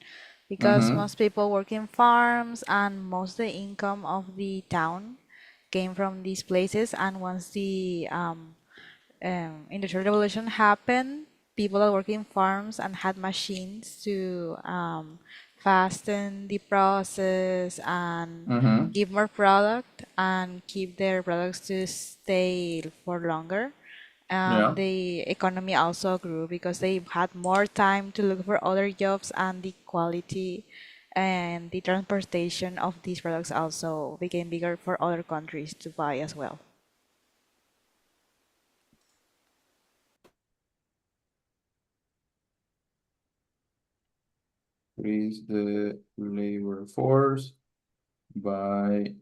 because Mm-hmm. most people work in farms and most of the income of the town came from these places. And once the Industrial Revolution happened, people that work in farms and had machines to fasten the process and Mm-hmm. give more product and keep their products to stay for longer. Yeah. The economy also grew because they had more time to look for other jobs, and the quality and the transportation of these products also became bigger for other countries to buy as well. Increase the labor force by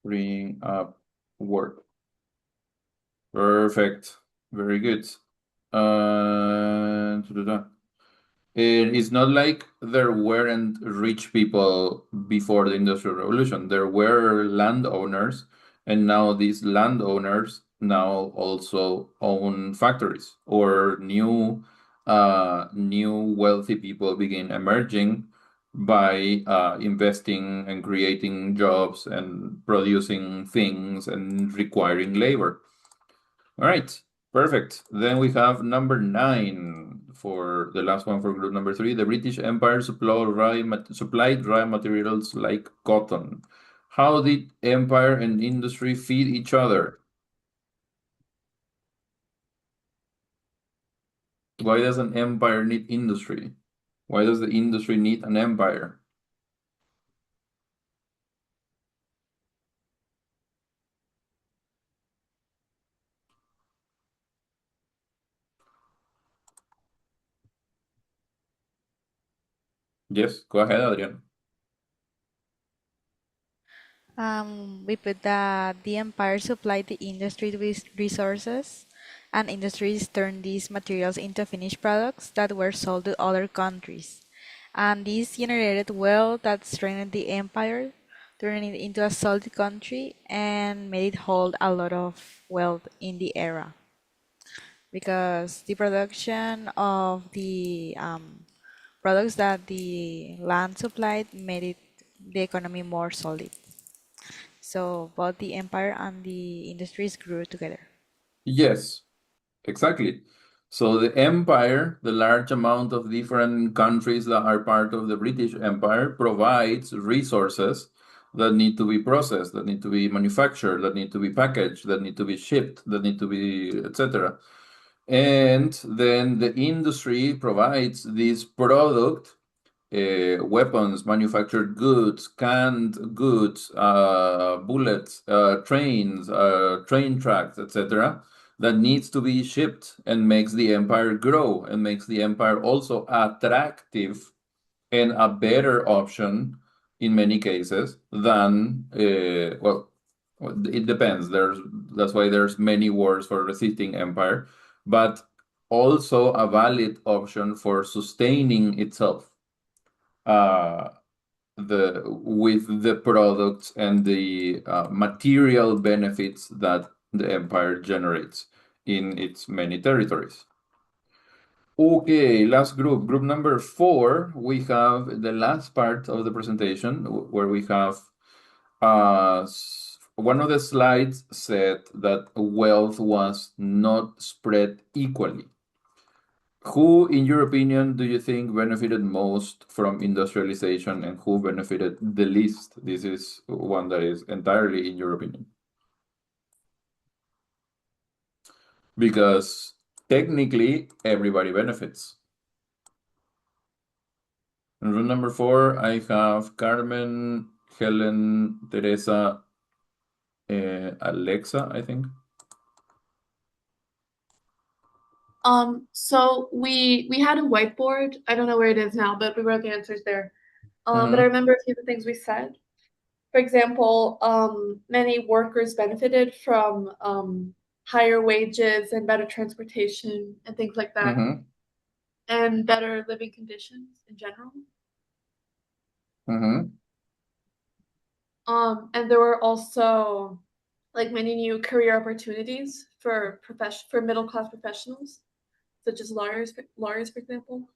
freeing up work. Perfect. Very good. And it's not like there weren't rich people before the Industrial Revolution. There were landowners, and now these landowners now also own factories, or new wealthy people begin emerging by investing and creating jobs and producing things and requiring labor. All right, perfect. Then we have number 9 for the last one for group number 3. The British Empire supplied raw materials like cotton. How did empire and industry feed each other? Why does an empire need industry? Why does the industry need an empire? Yes, go ahead, Adrian. We put that the empire supplied the industry with resources, and industries turned these materials into finished products that were sold to other countries. And this generated wealth that strengthened the empire, turning it into a solid country and made it hold a lot of wealth in the era. Because the production of the products that the land supplied made it the economy more solid. So both the empire and the industries grew together. Yes, exactly. So the empire, the large amount of different countries that are part of the British Empire, provides resources that need to be processed, that need to be manufactured, that need to be packaged, that need to be shipped, that need to be, etc. And then the industry provides this product, weapons, manufactured goods, canned goods, bullets, trains, train tracks, etc., that needs to be shipped and makes the empire grow and makes the empire also attractive and a better option in many cases than, well, it depends. That's why there's many wars for resisting empire, but also a valid option for sustaining itself with the products and the material benefits that the empire generates in its many territories. Okay, last group number 4, we have the last part of the presentation where we have one of the slides said that wealth was not spread equally. Who, in your opinion, do you think benefited most from industrialization and who benefited the least? This is one that is entirely in your opinion. Because technically, everybody benefits. In room number 4, I have Carmen, Helen, Teresa, Alexa, I think. So we had a whiteboard. I don't know where it is now, but we wrote the answers there. But I Mhm. remember a few of the things we said. For example, many workers benefited from higher wages and better transportation and things like that, Mhm. and better living conditions in general. Mhm. And there were also like many new career opportunities for middle class professionals, such as lawyers, for example.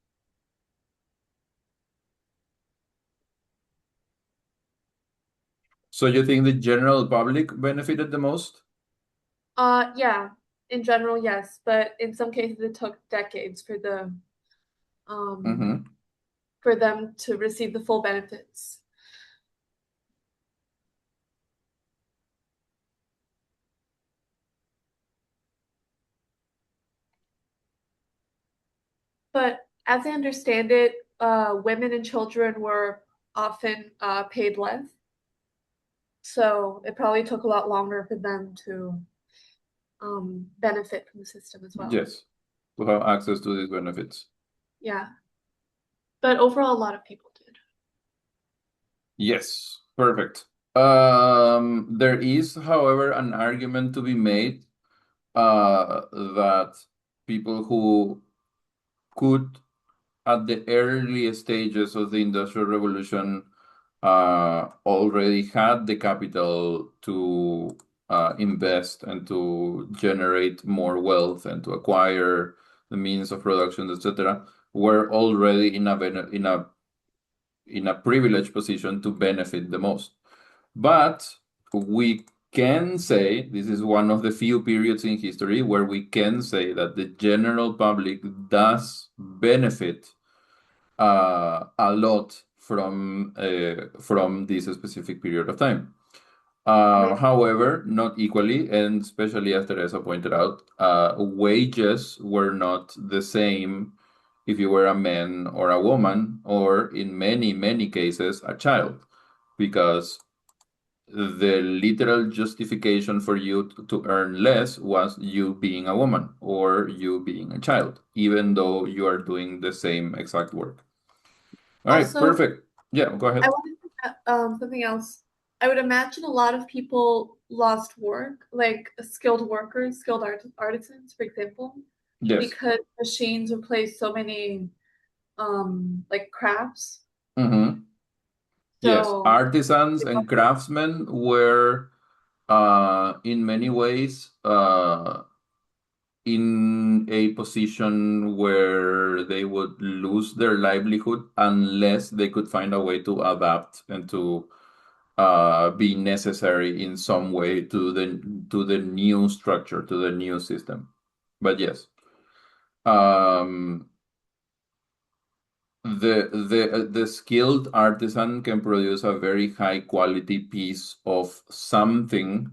So you think the general public benefited the most? Yeah, in general, yes, but in some cases it took decades for Mhm. for them to receive the full benefits. But as I understand it, women and children were often paid less. So it probably took a lot longer for them to benefit from the system as well. Yes, to have access to these benefits. Yeah. But overall, a lot of people did. Yes, perfect. There is, however, an argument to be made that people who could, at the early stages of the Industrial Revolution, already had the capital to invest and to generate more wealth and to acquire the means of production, etc., were already in a privileged position to benefit the most. But we can say this is one of the few periods in history where we can say that the general public does benefit a lot from this specific period of time. However, not equally, and especially as Teresa pointed out, wages were not the same if you were a man or a woman, or in many, many cases, a child, because the literal justification for you to earn less was you being a woman or you being a child, even though you are doing the same exact work. All right, Also, perfect. Yeah, go I ahead. wanted to add something else. I would imagine a lot of people lost work, like skilled workers, skilled artisans, for example, Yes. because machines replace so many like crafts. Mm-hmm. Yes, So artisans and craftsmen were in many ways in a position where they would lose their livelihood unless they could find a way to adapt and to be necessary in some way to the new structure, to the new system. But yes, the skilled artisan can produce a very high quality piece of something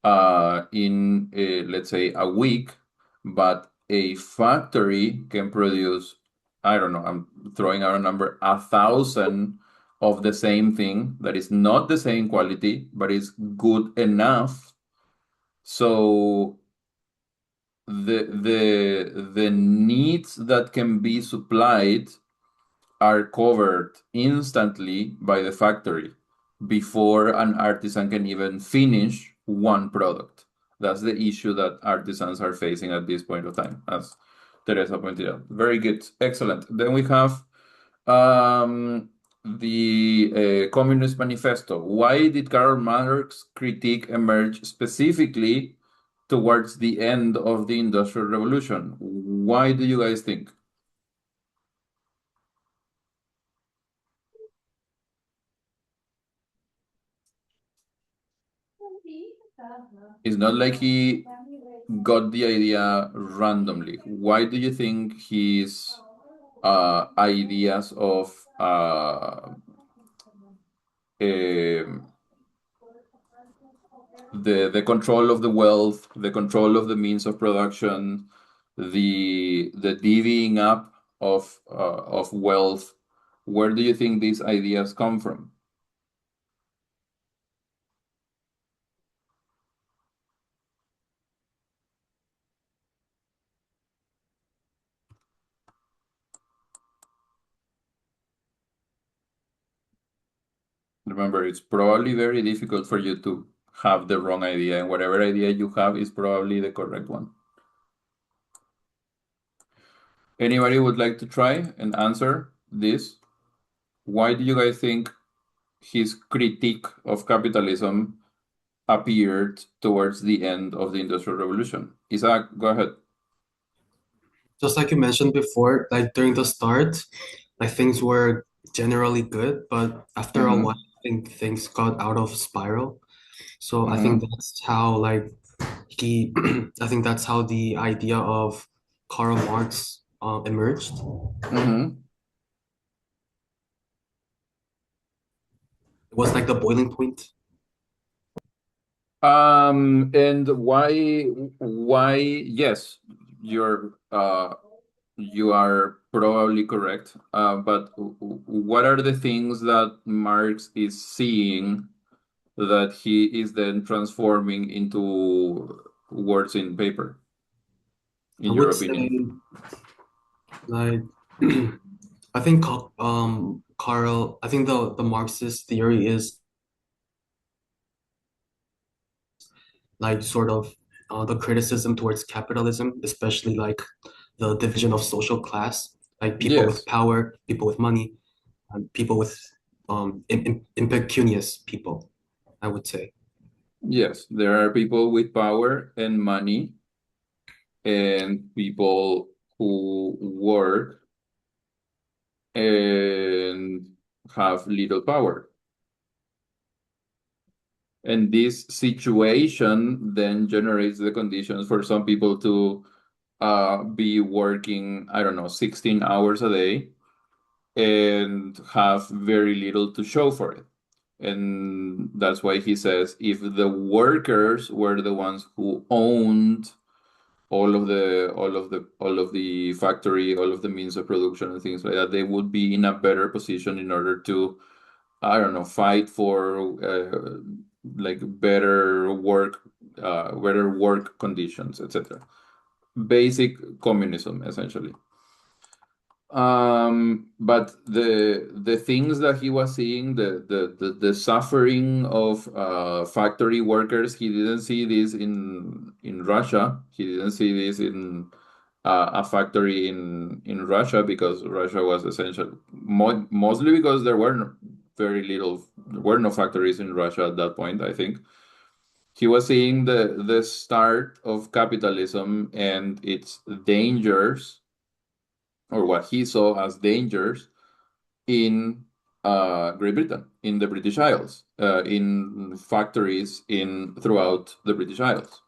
in let's say a week, but a factory can produce, I don't know, I'm throwing out a number, 1,000 of the same thing that is not the same quality, but is good enough. So the needs that can be supplied are covered instantly by the factory before an artisan can even finish one product. That's the issue that artisans are facing at this point of time, as Teresa pointed out. Very good, excellent. Then we have the Communist Manifesto. Why did Karl Marx critique emerge specifically towards the end of the Industrial Revolution? Why do you guys think? It's not like he got the idea randomly. Why do you think his ideas of the control of the wealth, the control of the means of production, the divvying up of wealth, where do you think these ideas come from? Remember, it's probably very difficult for you to have the wrong idea, and whatever idea you have is probably the correct one. Anybody would like to try and answer this? Why do you guys think his critique of capitalism appeared towards the end of the Industrial Revolution? Isaac, go ahead. Just like you mentioned before, like during the start, like things were generally good, but after a while, I think things got out of spiral. So I think that's how like I think that's how the idea of Karl Marx emerged. It was like the boiling point. And why, yes, you are probably correct. But what are the things that Marx is seeing that he is then transforming into words in paper, in your opinion? Like I think Karl, I think the Marxist theory is like sort of the criticism towards capitalism, especially like the division of social class, like people with power, people with money, and people with impecunious people, I would say. Yes, there are people with power and money and people who work and have little power. And this situation then generates the conditions for some people to be working, I don't know, 16 hours a day and have very little to show for it. And that's why he says if the workers were the ones who owned all of the factory, all of the means of production and things like that, they would be in a better position in order to, I don't know, fight for like better work conditions, etc. Basic communism, essentially. But the things that he was seeing, the suffering of factory workers, he didn't see this in Russia. He didn't see this in a factory in Russia, because Russia was essential, mostly because there were no factories in Russia at that point, I think. He was seeing the start of capitalism and its dangers, or what he saw as dangers, in Great Britain, in the British Isles, in factories throughout the British Isles.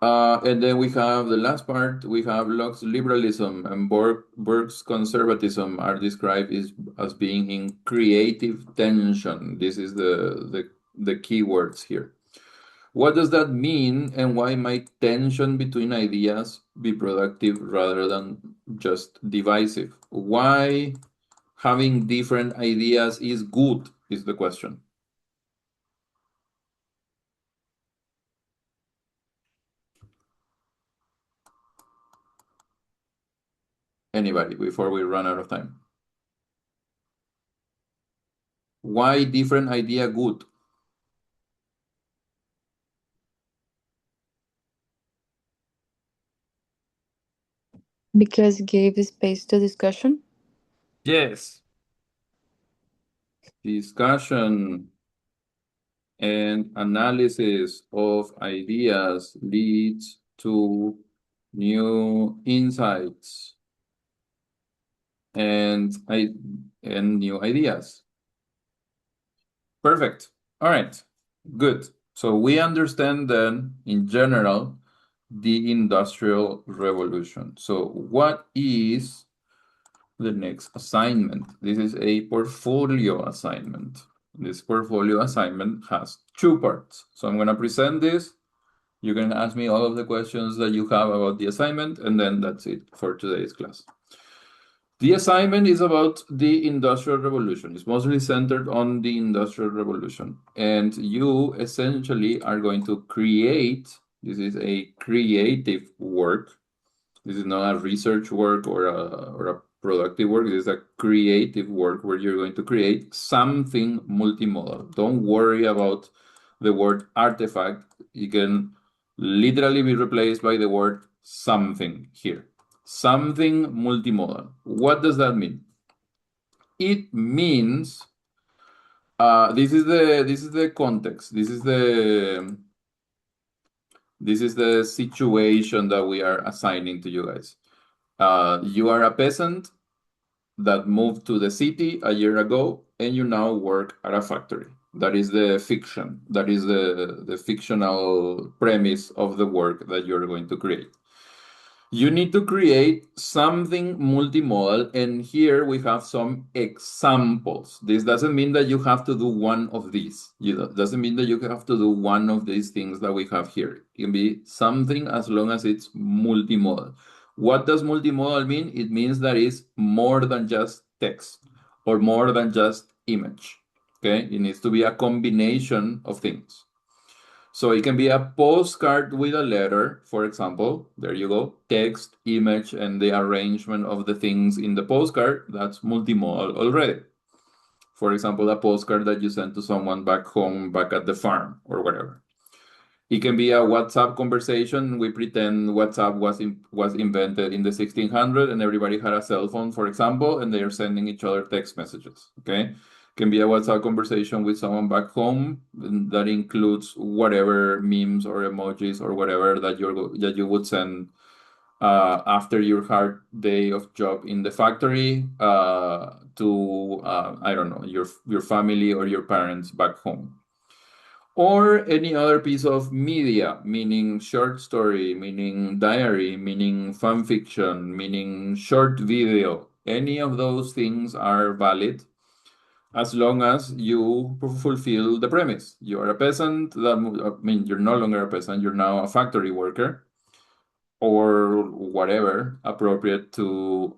And then we have the last part. We have Locke's liberalism and Burke's conservatism are described as being in creative tension. This is the key words here. What does that mean, and why might tension between ideas be productive rather than just divisive? Why having different ideas is good, is the question. Anybody, before we run out of time? Why different idea good? Because it gave space to discussion. Yes. Discussion and analysis of ideas leads to new insights and new ideas. Perfect. All right. Good. So we understand then, in general, the Industrial Revolution. So what is the next assignment? This is a portfolio assignment. This portfolio assignment has two parts. So I'm going to present this. You can ask me all of the questions that you have about the assignment, and then that's it for today's class. The assignment is about the Industrial Revolution. It's mostly centered on the Industrial Revolution. And you essentially are going to create, this is a creative work. This is not a research work or a productive work. This is a creative work where you're going to create something multimodal. Don't worry about the word artifact. It can literally be replaced by the word something here. Something multimodal. What does that mean? It means this is the context. This is the situation that we are assigning to you guys. You are a peasant that moved to the city a year ago, and you now work at a factory. That is the fiction. That is the fictional premise of the work that you're going to create. You need to create something multimodal, and here we have some examples. This doesn't mean that you have to do one of these. It doesn't mean that you have to do one of these things that we have here. It can be something as long as it's multimodal. What does multimodal mean? It means that it's more than just text or more than just image. Okay, it needs to be a combination of things. So it can be a postcard with a letter, for example. There you go. Text, image, and the arrangement of the things in the postcard. That's multimodal already. For example, a postcard that you send to someone back home, back at the farm, or whatever. It can be a WhatsApp conversation. We pretend WhatsApp was invented in the 1600s and everybody had a cell phone, for example, and they are sending each other text messages. Okay. Can be a WhatsApp conversation with someone back home that includes whatever memes or emojis or whatever that you would send after your hard day of job in the factory to I don't know, your family or your parents back home. Or any other piece of media, meaning short story, meaning diary, meaning fan fiction, meaning short video. Any of those things are valid as long as you fulfill the premise. You are a peasant, you're no longer a peasant, you're now a factory worker or whatever appropriate to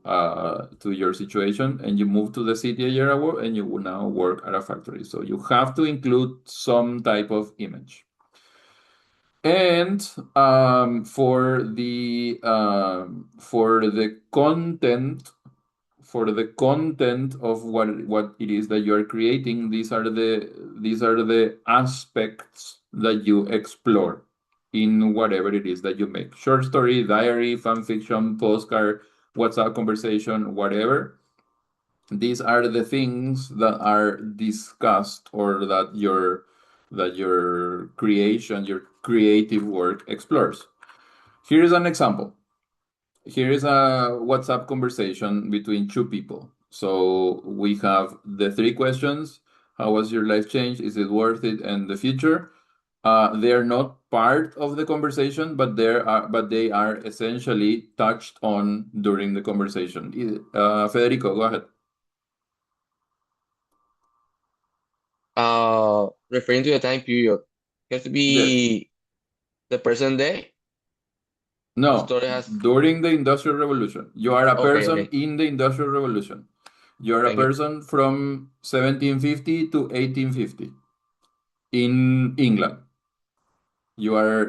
your situation, and you moved to the city a year ago and you will now work at a factory. So you have to include some type of image. And for the content of what it is that you are creating, these are the aspects that you explore in whatever it is that you make. Short story, diary, fan fiction, postcard, WhatsApp conversation, whatever. These are the things that are discussed or that your creation, your creative work explores. Here is an example. Here is a WhatsApp conversation between two people. So we have the three questions. How was your life change? Is it worth it? And the future. They are not part of the conversation, but they are essentially touched on during the conversation. Federico, go ahead. Referring to the time period, it has to be the present day. No, The story has during the Industrial Revolution. You are a Okay, person okay. in the Industrial Revolution. You are a Thank you. person from 1750 to 1850 in England. You are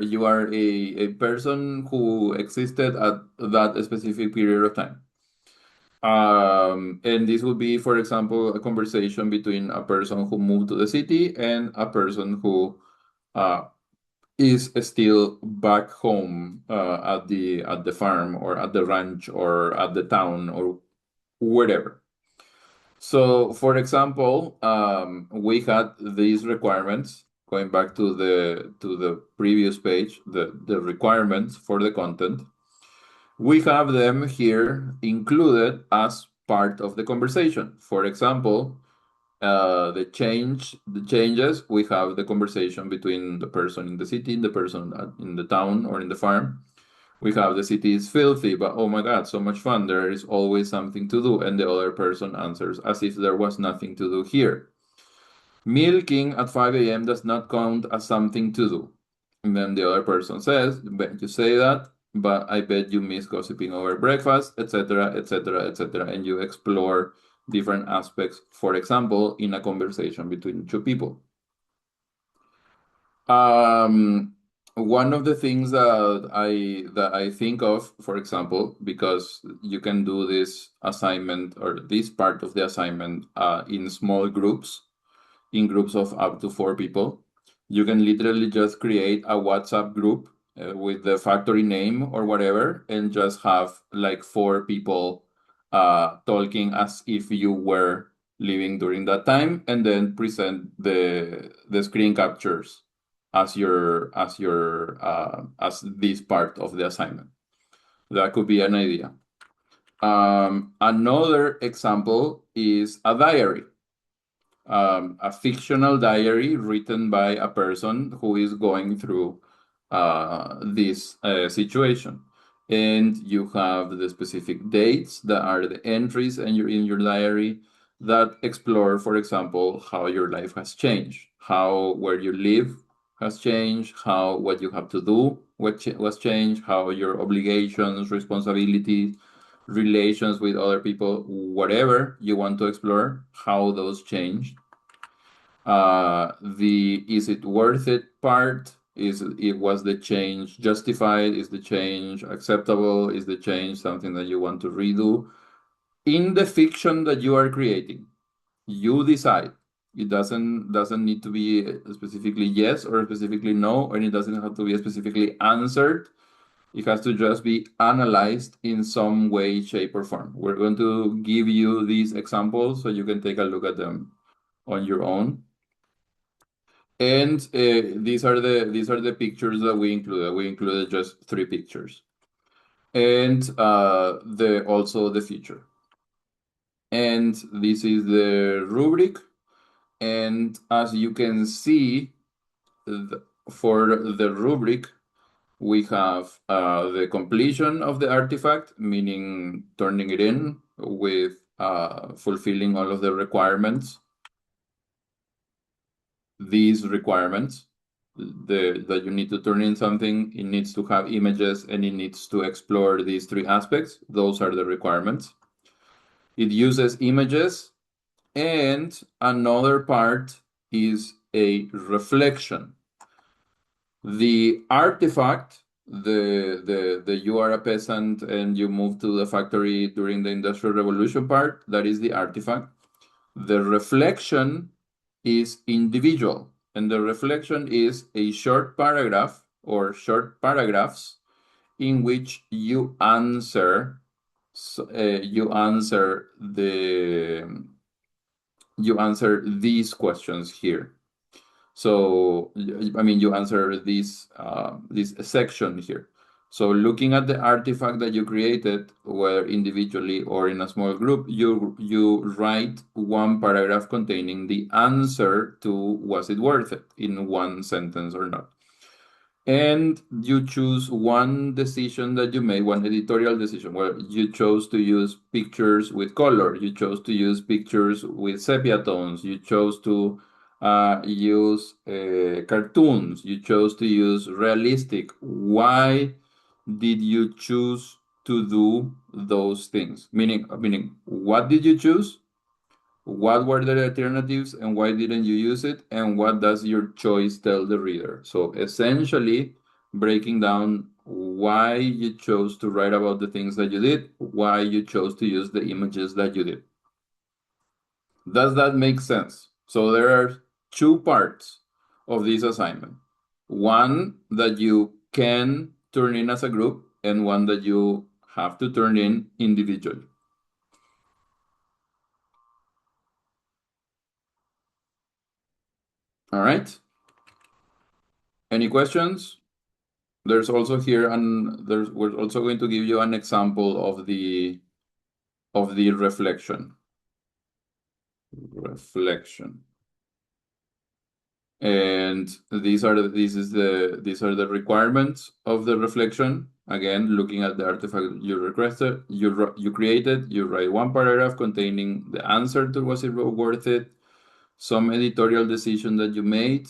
a person who existed at that specific period of time. And this would be, for example, a conversation between a person who moved to the city and a person who is still back home at the farm or at the ranch or at the town or wherever. So, for example, we had these requirements going back to the previous page, the requirements for the content. We have them here included as part of the conversation. For example, the changes, we have the conversation between the person in the city, the person in the town or in the farm. We have the city is filthy, but oh my God, so much fun. There is always something to do. And the other person answers as if there was nothing to do here. Milking at 5 a.m. does not count as something to do. And then the other person says, "But you say that, but I bet you miss gossiping over breakfast," etc., etc., etc. And you explore different aspects, for example, in a conversation between two people. One of the things that I think of, for example, because you can do this assignment or this part of the assignment in small groups, in groups of up to 4 people. You can literally just create a WhatsApp group with the factory name or whatever, and just have like 4 people talking as if you were living during that time, and then present the screen captures as this part of the assignment. That could be an idea. Another example is a diary. A fictional diary written by a person who is going through this situation. And you have the specific dates that are the entries in your diary that explore, for example, how your life has changed, how where you live has changed, how what you have to do was changed, how your obligations, responsibilities, relations with other people, whatever you want to explore, how those changed. The is it worth it part, was the change justified? Is the change acceptable? Is the change something that you want to redo? In the fiction that you are creating, you decide. It doesn't need to be specifically yes or specifically no, and it doesn't have to be specifically answered. It has to just be analyzed in some way, shape, or form. We're going to give you these examples so you can take a look at them on your own. And these are the pictures that we included. We included just 3 pictures, and also the future. And this is the rubric. And as you can see, for the rubric, we have the completion of the artifact, meaning turning it in with fulfilling all of the requirements. These requirements, that you need to turn in something, it needs to have images, and it needs to explore these three aspects. Those are the requirements. It uses images, and another part is a reflection. The artifact, you are a peasant and you move to the factory during the Industrial Revolution part, that is the artifact. The reflection is individual, and the reflection is a short paragraph or short paragraphs in which you answer these questions here. So, I mean, you answer this section here. So looking at the artifact that you created, whether individually or in a small group, you write one paragraph containing the answer to was it worth it in one sentence or not. And you choose one decision that you made, one editorial decision, where you chose to use pictures with color, you chose to use pictures with sepia tones, you chose to use cartoons, you chose to use realistic. Why did you choose to do those things? Meaning, what did you choose? What were the alternatives and why didn't you use it? And what does your choice tell the reader? So essentially, breaking down why you chose to write about the things that you did, why you chose to use the images that you did. Does that make sense? So there are two parts of this assignment. One that you can turn in as a group, and one that you have to turn in individually. All right. Any questions? There's also here, we're also going to give you an example of the reflection. And these are the requirements of the reflection. Again, looking at the artifact you requested, you created, you write one paragraph containing the answer to was it worth it, some editorial decision that you made.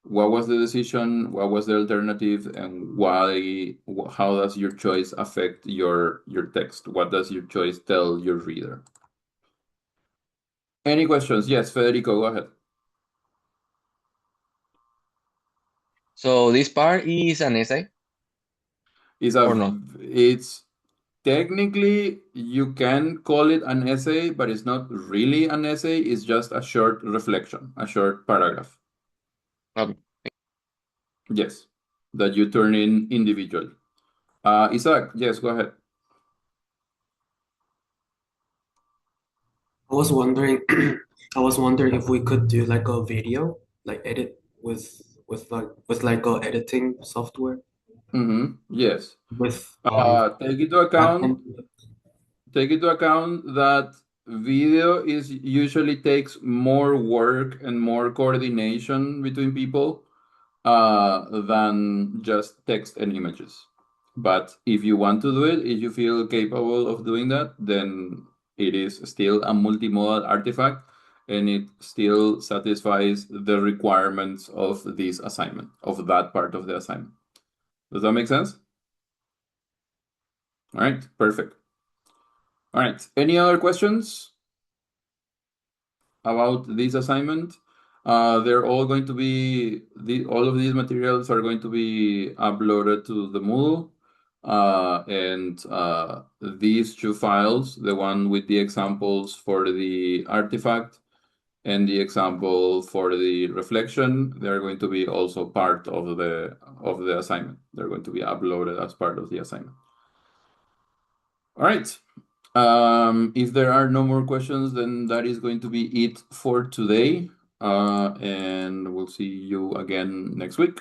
What was the decision? What was the alternative? And why? How does your choice affect your text? What does your choice tell your reader? Any questions? Yes, Federico, go ahead. So this part is an essay? Or not? It's technically, you can call it an essay, but it's not really an essay. It's just a short reflection, a short paragraph. Okay. Yes, that you turn in individually. Isaac, yes, go ahead. I was wondering if we could do like a video, like edit with like a editing software. Yes. With take into account that video usually takes more work and more coordination between people than just text and images. But if you want to do it, if you feel capable of doing that, then it is still a multimodal artifact, and it still satisfies the requirements of this assignment, of that part of the assignment. Does that make sense? All right, perfect. All right, any other questions about this assignment? They're all going to be, all of these materials are going to be uploaded to the Moodle. And these two files, the one with the examples for the artifact and the example for the reflection, they're going to be also part of the assignment. They're going to be uploaded as part of the assignment. All right. If there are no more questions, then that is going to be it for today. And we'll see you again next week.